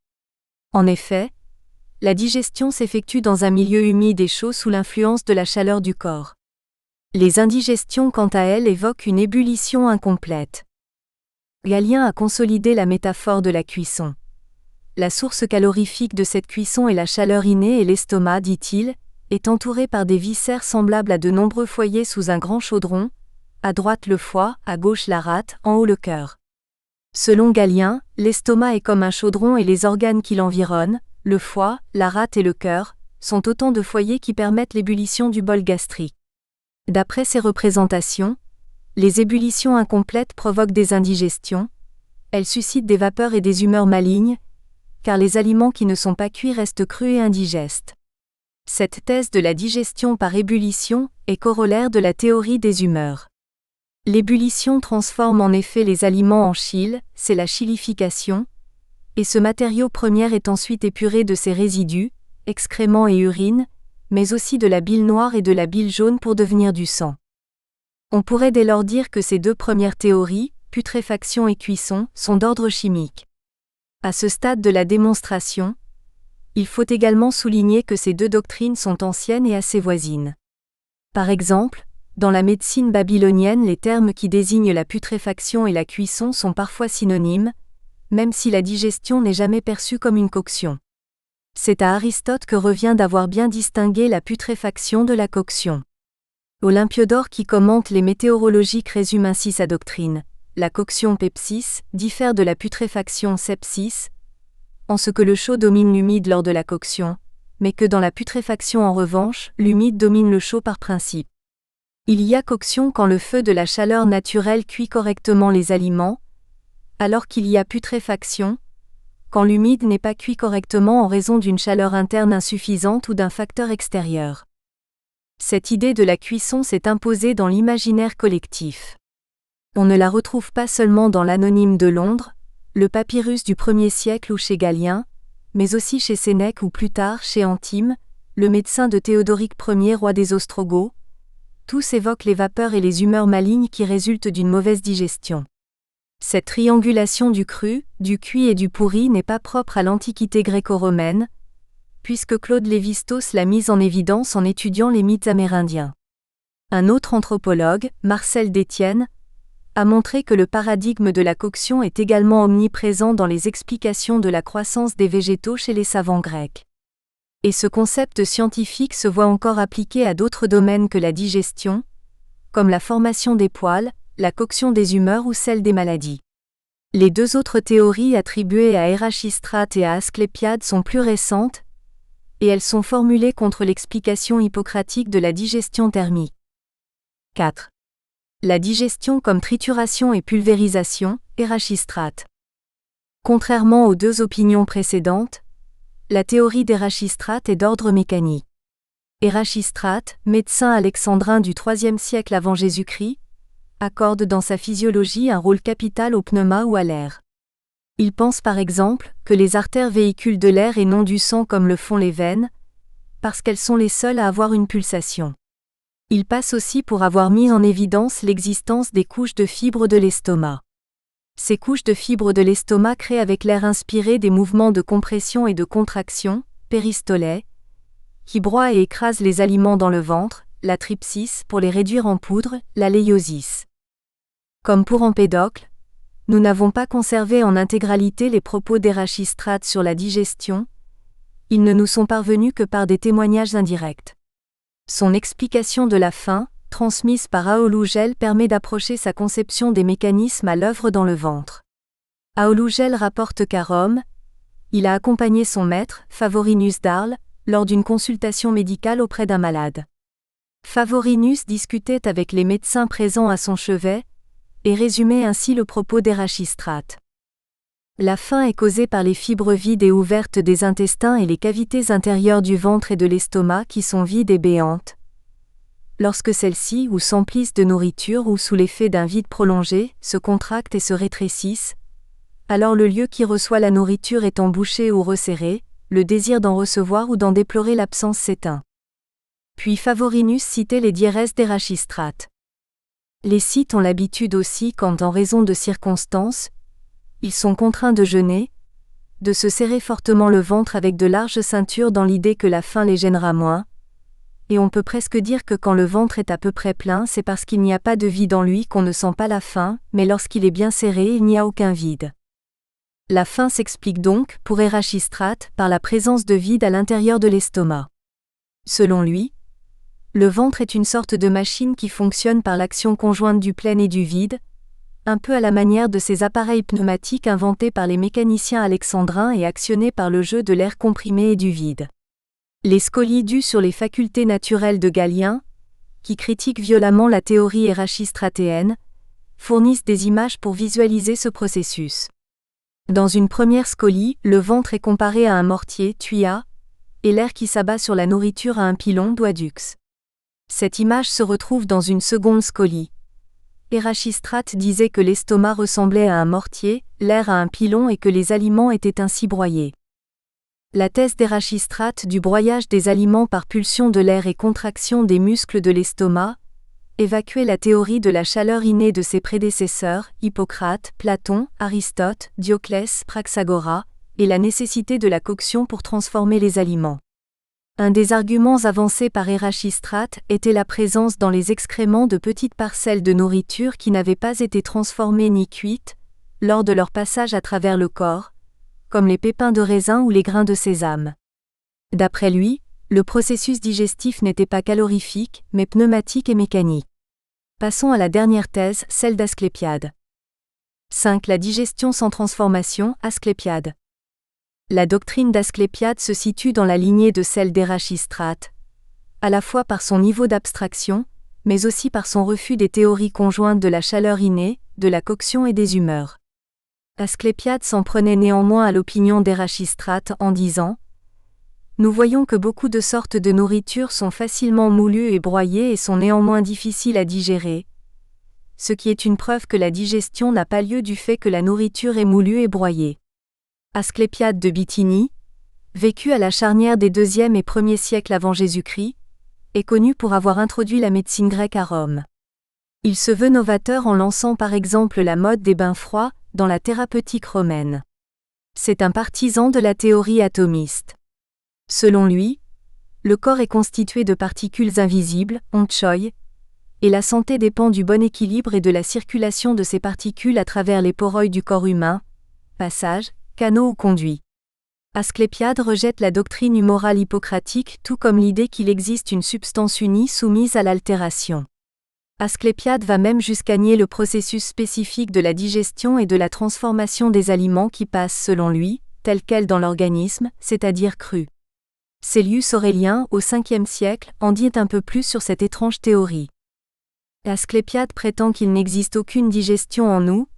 En effet, la digestion s'effectue dans un milieu humide et chaud sous l'influence de la chaleur du corps. Les indigestions, quant à elles, évoquent une ébullition incomplète. Galien a consolidé la métaphore de la cuisson. La source calorifique de cette cuisson est la chaleur innée et l'estomac, dit-il, est entouré par des viscères semblables à de nombreux foyers sous un grand chaudron, à droite le foie, à gauche la rate, en haut le cœur. Selon Galien, l'estomac est comme un chaudron et les organes qui l'environnent, le foie, la rate et le cœur, sont autant de foyers qui permettent l'ébullition du bol gastrique. D'après ces représentations, les ébullitions incomplètes provoquent des indigestions, elles suscitent des vapeurs et des humeurs malignes, car les aliments qui ne sont pas cuits restent crus et indigestes. Cette thèse de la digestion par ébullition est corollaire de la théorie des humeurs. L'ébullition transforme en effet les aliments en chyle, c'est la chylification, et ce matériau premier est ensuite épuré de ses résidus, excréments et urine, mais aussi de la bile noire et de la bile jaune pour devenir du sang. On pourrait dès lors dire que ces deux premières théories, putréfaction et cuisson, sont d'ordre chimique. À ce stade de la démonstration, il faut également souligner que ces deux doctrines sont anciennes et assez voisines. Par exemple, dans la médecine babylonienne, les termes qui désignent la putréfaction et la cuisson sont parfois synonymes, même si la digestion n'est jamais perçue comme une coction. C'est à Aristote que revient d'avoir bien distingué la putréfaction de la coction. Olympiodore, qui commente les météorologiques, résume ainsi sa doctrine. La coction pepsis diffère de la putréfaction sepsis, en ce que le chaud domine l'humide lors de la coction, mais que dans la putréfaction en revanche, l'humide domine le chaud par principe. Il y a coction quand le feu de la chaleur naturelle cuit correctement les aliments, alors qu'il y a putréfaction, quand l'humide n'est pas cuit correctement en raison d'une chaleur interne insuffisante ou d'un facteur extérieur. Cette idée de la cuisson s'est imposée dans l'imaginaire collectif. On ne la retrouve pas seulement dans l'Anonyme de Londres, le papyrus du 1er siècle ou chez Galien, mais aussi chez Sénèque ou plus tard chez Antime, le médecin de Théodoric Ier, roi des Ostrogoths. Tous évoquent les vapeurs et les humeurs malignes qui résultent d'une mauvaise digestion. Cette triangulation du cru, du cuit et du pourri n'est pas propre à l'Antiquité gréco-romaine, puisque Claude Lévi-Strauss l'a mise en évidence en étudiant les mythes amérindiens. Un autre anthropologue, Marcel Détienne, a montré que le paradigme de la coction est également omniprésent dans les explications de la croissance des végétaux chez les savants grecs. Et ce concept scientifique se voit encore appliqué à d'autres domaines que la digestion, comme la formation des poils, la coction des humeurs ou celle des maladies. Les deux autres théories attribuées à Érachistrate et à Asclépiade sont plus récentes, et elles sont formulées contre l'explication hippocratique de la digestion thermique. 4. La digestion comme trituration et pulvérisation, Érachistrate. Contrairement aux deux opinions précédentes, la théorie d'Érachistrate est d'ordre mécanique. Érachistrate, médecin alexandrin du IIIe siècle avant Jésus-Christ, accorde dans sa physiologie un rôle capital au pneuma ou à l'air. Il pense par exemple que les artères véhiculent de l'air et non du sang comme le font les veines, parce qu'elles sont les seules à avoir une pulsation. Il passe aussi pour avoir mis en évidence l'existence des couches de fibres de l'estomac. Ces couches de fibres de l'estomac créent avec l'air inspiré des mouvements de compression et de contraction, péristolets, qui broient et écrasent les aliments dans le ventre, la trypsis pour les réduire en poudre, la léiosis. Comme pour Empédocle, nous n'avons pas conservé en intégralité les propos d'Érachistrate sur la digestion, ils ne nous sont parvenus que par des témoignages indirects. Son explication de la faim, transmise par Aolugel, permet d'approcher sa conception des mécanismes à l'œuvre dans le ventre. Aolugel rapporte qu'à Rome, il a accompagné son maître, Favorinus d'Arles, lors d'une consultation médicale auprès d'un malade. Favorinus discutait avec les médecins présents à son chevet, et résumait ainsi le propos d'Érachistrate. La faim est causée par les fibres vides et ouvertes des intestins et les cavités intérieures du ventre et de l'estomac qui sont vides et béantes. Lorsque celles-ci ou s'emplissent de nourriture ou sous l'effet d'un vide prolongé, se contractent et se rétrécissent, alors le lieu qui reçoit la nourriture étant bouché ou resserré, le désir d'en recevoir ou d'en déplorer l'absence s'éteint. Puis Favorinus citait les diérèses d'Érachistrate. Les Scythes ont l'habitude aussi quand, en raison de circonstances, ils sont contraints de jeûner, de se serrer fortement le ventre avec de larges ceintures dans l'idée que la faim les gênera moins, et on peut presque dire que quand le ventre est à peu près plein, c'est parce qu'il n'y a pas de vide en lui qu'on ne sent pas la faim, mais lorsqu'il est bien serré, il n'y a aucun vide. La faim s'explique donc, pour Érachistrate, par la présence de vide à l'intérieur de l'estomac. Selon lui, le ventre est une sorte de machine qui fonctionne par l'action conjointe du plein et du vide, un peu à la manière de ces appareils pneumatiques inventés par les mécaniciens alexandrins et actionnés par le jeu de l'air comprimé et du vide. Les scolies dus sur les facultés naturelles de Galien, qui critiquent violemment la théorie érachistratéenne, fournissent des images pour visualiser ce processus. Dans une première scolie, le ventre est comparé à un mortier, tuya, et l'air qui s'abat sur la nourriture à un pilon, duodux. Cette image se retrouve dans une seconde scolie. Érachistrate disait que l'estomac ressemblait à un mortier, l'air à un pilon et que les aliments étaient ainsi broyés. La thèse d'Érachistrate du broyage des aliments par pulsion de l'air et contraction des muscles de l'estomac évacuait la théorie de la chaleur innée de ses prédécesseurs, Hippocrate, Platon, Aristote, Dioclès, Praxagora, et la nécessité de la coction pour transformer les aliments. Un des arguments avancés par Érachistrate était la présence dans les excréments de petites parcelles de nourriture qui n'avaient pas été transformées ni cuites, lors de leur passage à travers le corps, comme les pépins de raisin ou les grains de sésame. D'après lui, le processus digestif n'était pas calorifique, mais pneumatique et mécanique. Passons à la dernière thèse, celle d'Asclépiade. 5. La digestion sans transformation, Asclépiade. La doctrine d'Asclépiade se situe dans la lignée de celle d'Érachistrate, à la fois par son niveau d'abstraction, mais aussi par son refus des théories conjointes de la chaleur innée, de la coction et des humeurs. Asclépiade s'en prenait néanmoins à l'opinion d'Érachistrate en disant « Nous voyons que beaucoup de sortes de nourriture sont facilement moulues et broyées et sont néanmoins difficiles à digérer, ce qui est une preuve que la digestion n'a pas lieu du fait que la nourriture est moulue et broyée. » Asclépiade de Bithynie, vécu à la charnière des 2e et 1er siècles avant Jésus-Christ, est connu pour avoir introduit la médecine grecque à Rome. Il se veut novateur en lançant par exemple la mode des bains froids dans la thérapeutique romaine. C'est un partisan de la théorie atomiste. Selon lui, le corps est constitué de particules invisibles, onchoi, et la santé dépend du bon équilibre et de la circulation de ces particules à travers les poroïdes du corps humain, passage, canaux ou conduits. Asclépiade rejette la doctrine humorale hippocratique tout comme l'idée qu'il existe une substance unie soumise à l'altération. Asclépiade va même jusqu'à nier le processus spécifique de la digestion et de la transformation des aliments qui passent selon lui, tels quels dans l'organisme, c'est-à-dire crus. Célius Aurélien, au 5e siècle, en dit un peu plus sur cette étrange théorie. Asclépiade prétend qu'il n'existe aucune digestion en nous,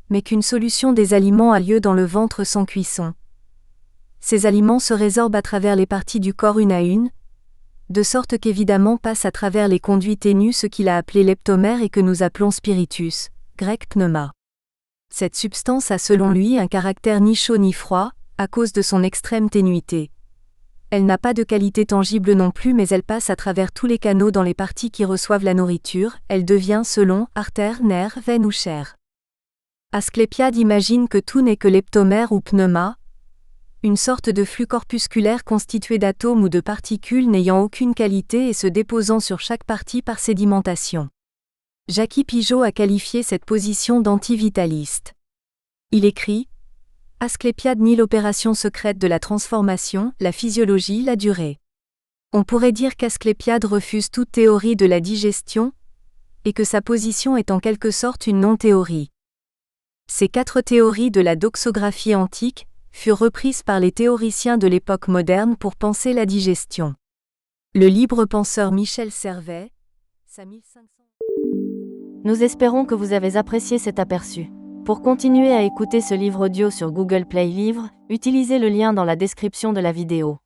mais qu'une solution des aliments a lieu dans le ventre sans cuisson. Ces aliments se résorbent à travers les parties du corps une à une, de sorte qu'évidemment passent à travers les conduits ténus ce qu'il a appelé leptomère et que nous appelons spiritus, grec pneuma. Cette substance a selon lui un caractère ni chaud ni froid, à cause de son extrême ténuité. Elle n'a pas de qualité tangible non plus, mais elle passe à travers tous les canaux dans les parties qui reçoivent la nourriture, elle devient selon artère, nerf, veine ou chair. Asclépiade imagine que tout n'est que leptomère ou pneuma, une sorte de flux corpusculaire constitué d'atomes ou de particules n'ayant aucune qualité et se déposant sur chaque partie par sédimentation. Jackie Pigeot a qualifié cette position d'antivitaliste. Il écrit « Asclépiade nie l'opération secrète de la transformation, la physiologie, la durée. On pourrait dire qu'Asclépiade refuse toute théorie de la digestion, et que sa position est en quelque sorte une non-théorie. » Ces 4 théories de la doxographie antique furent reprises par les théoriciens de l'époque moderne pour penser la digestion. Le libre penseur Michel Servet, sa 1500... Nous espérons que vous avez apprécié cet aperçu. Pour continuer à écouter ce livre audio sur Google Play Livres, utilisez le lien dans la description de la vidéo.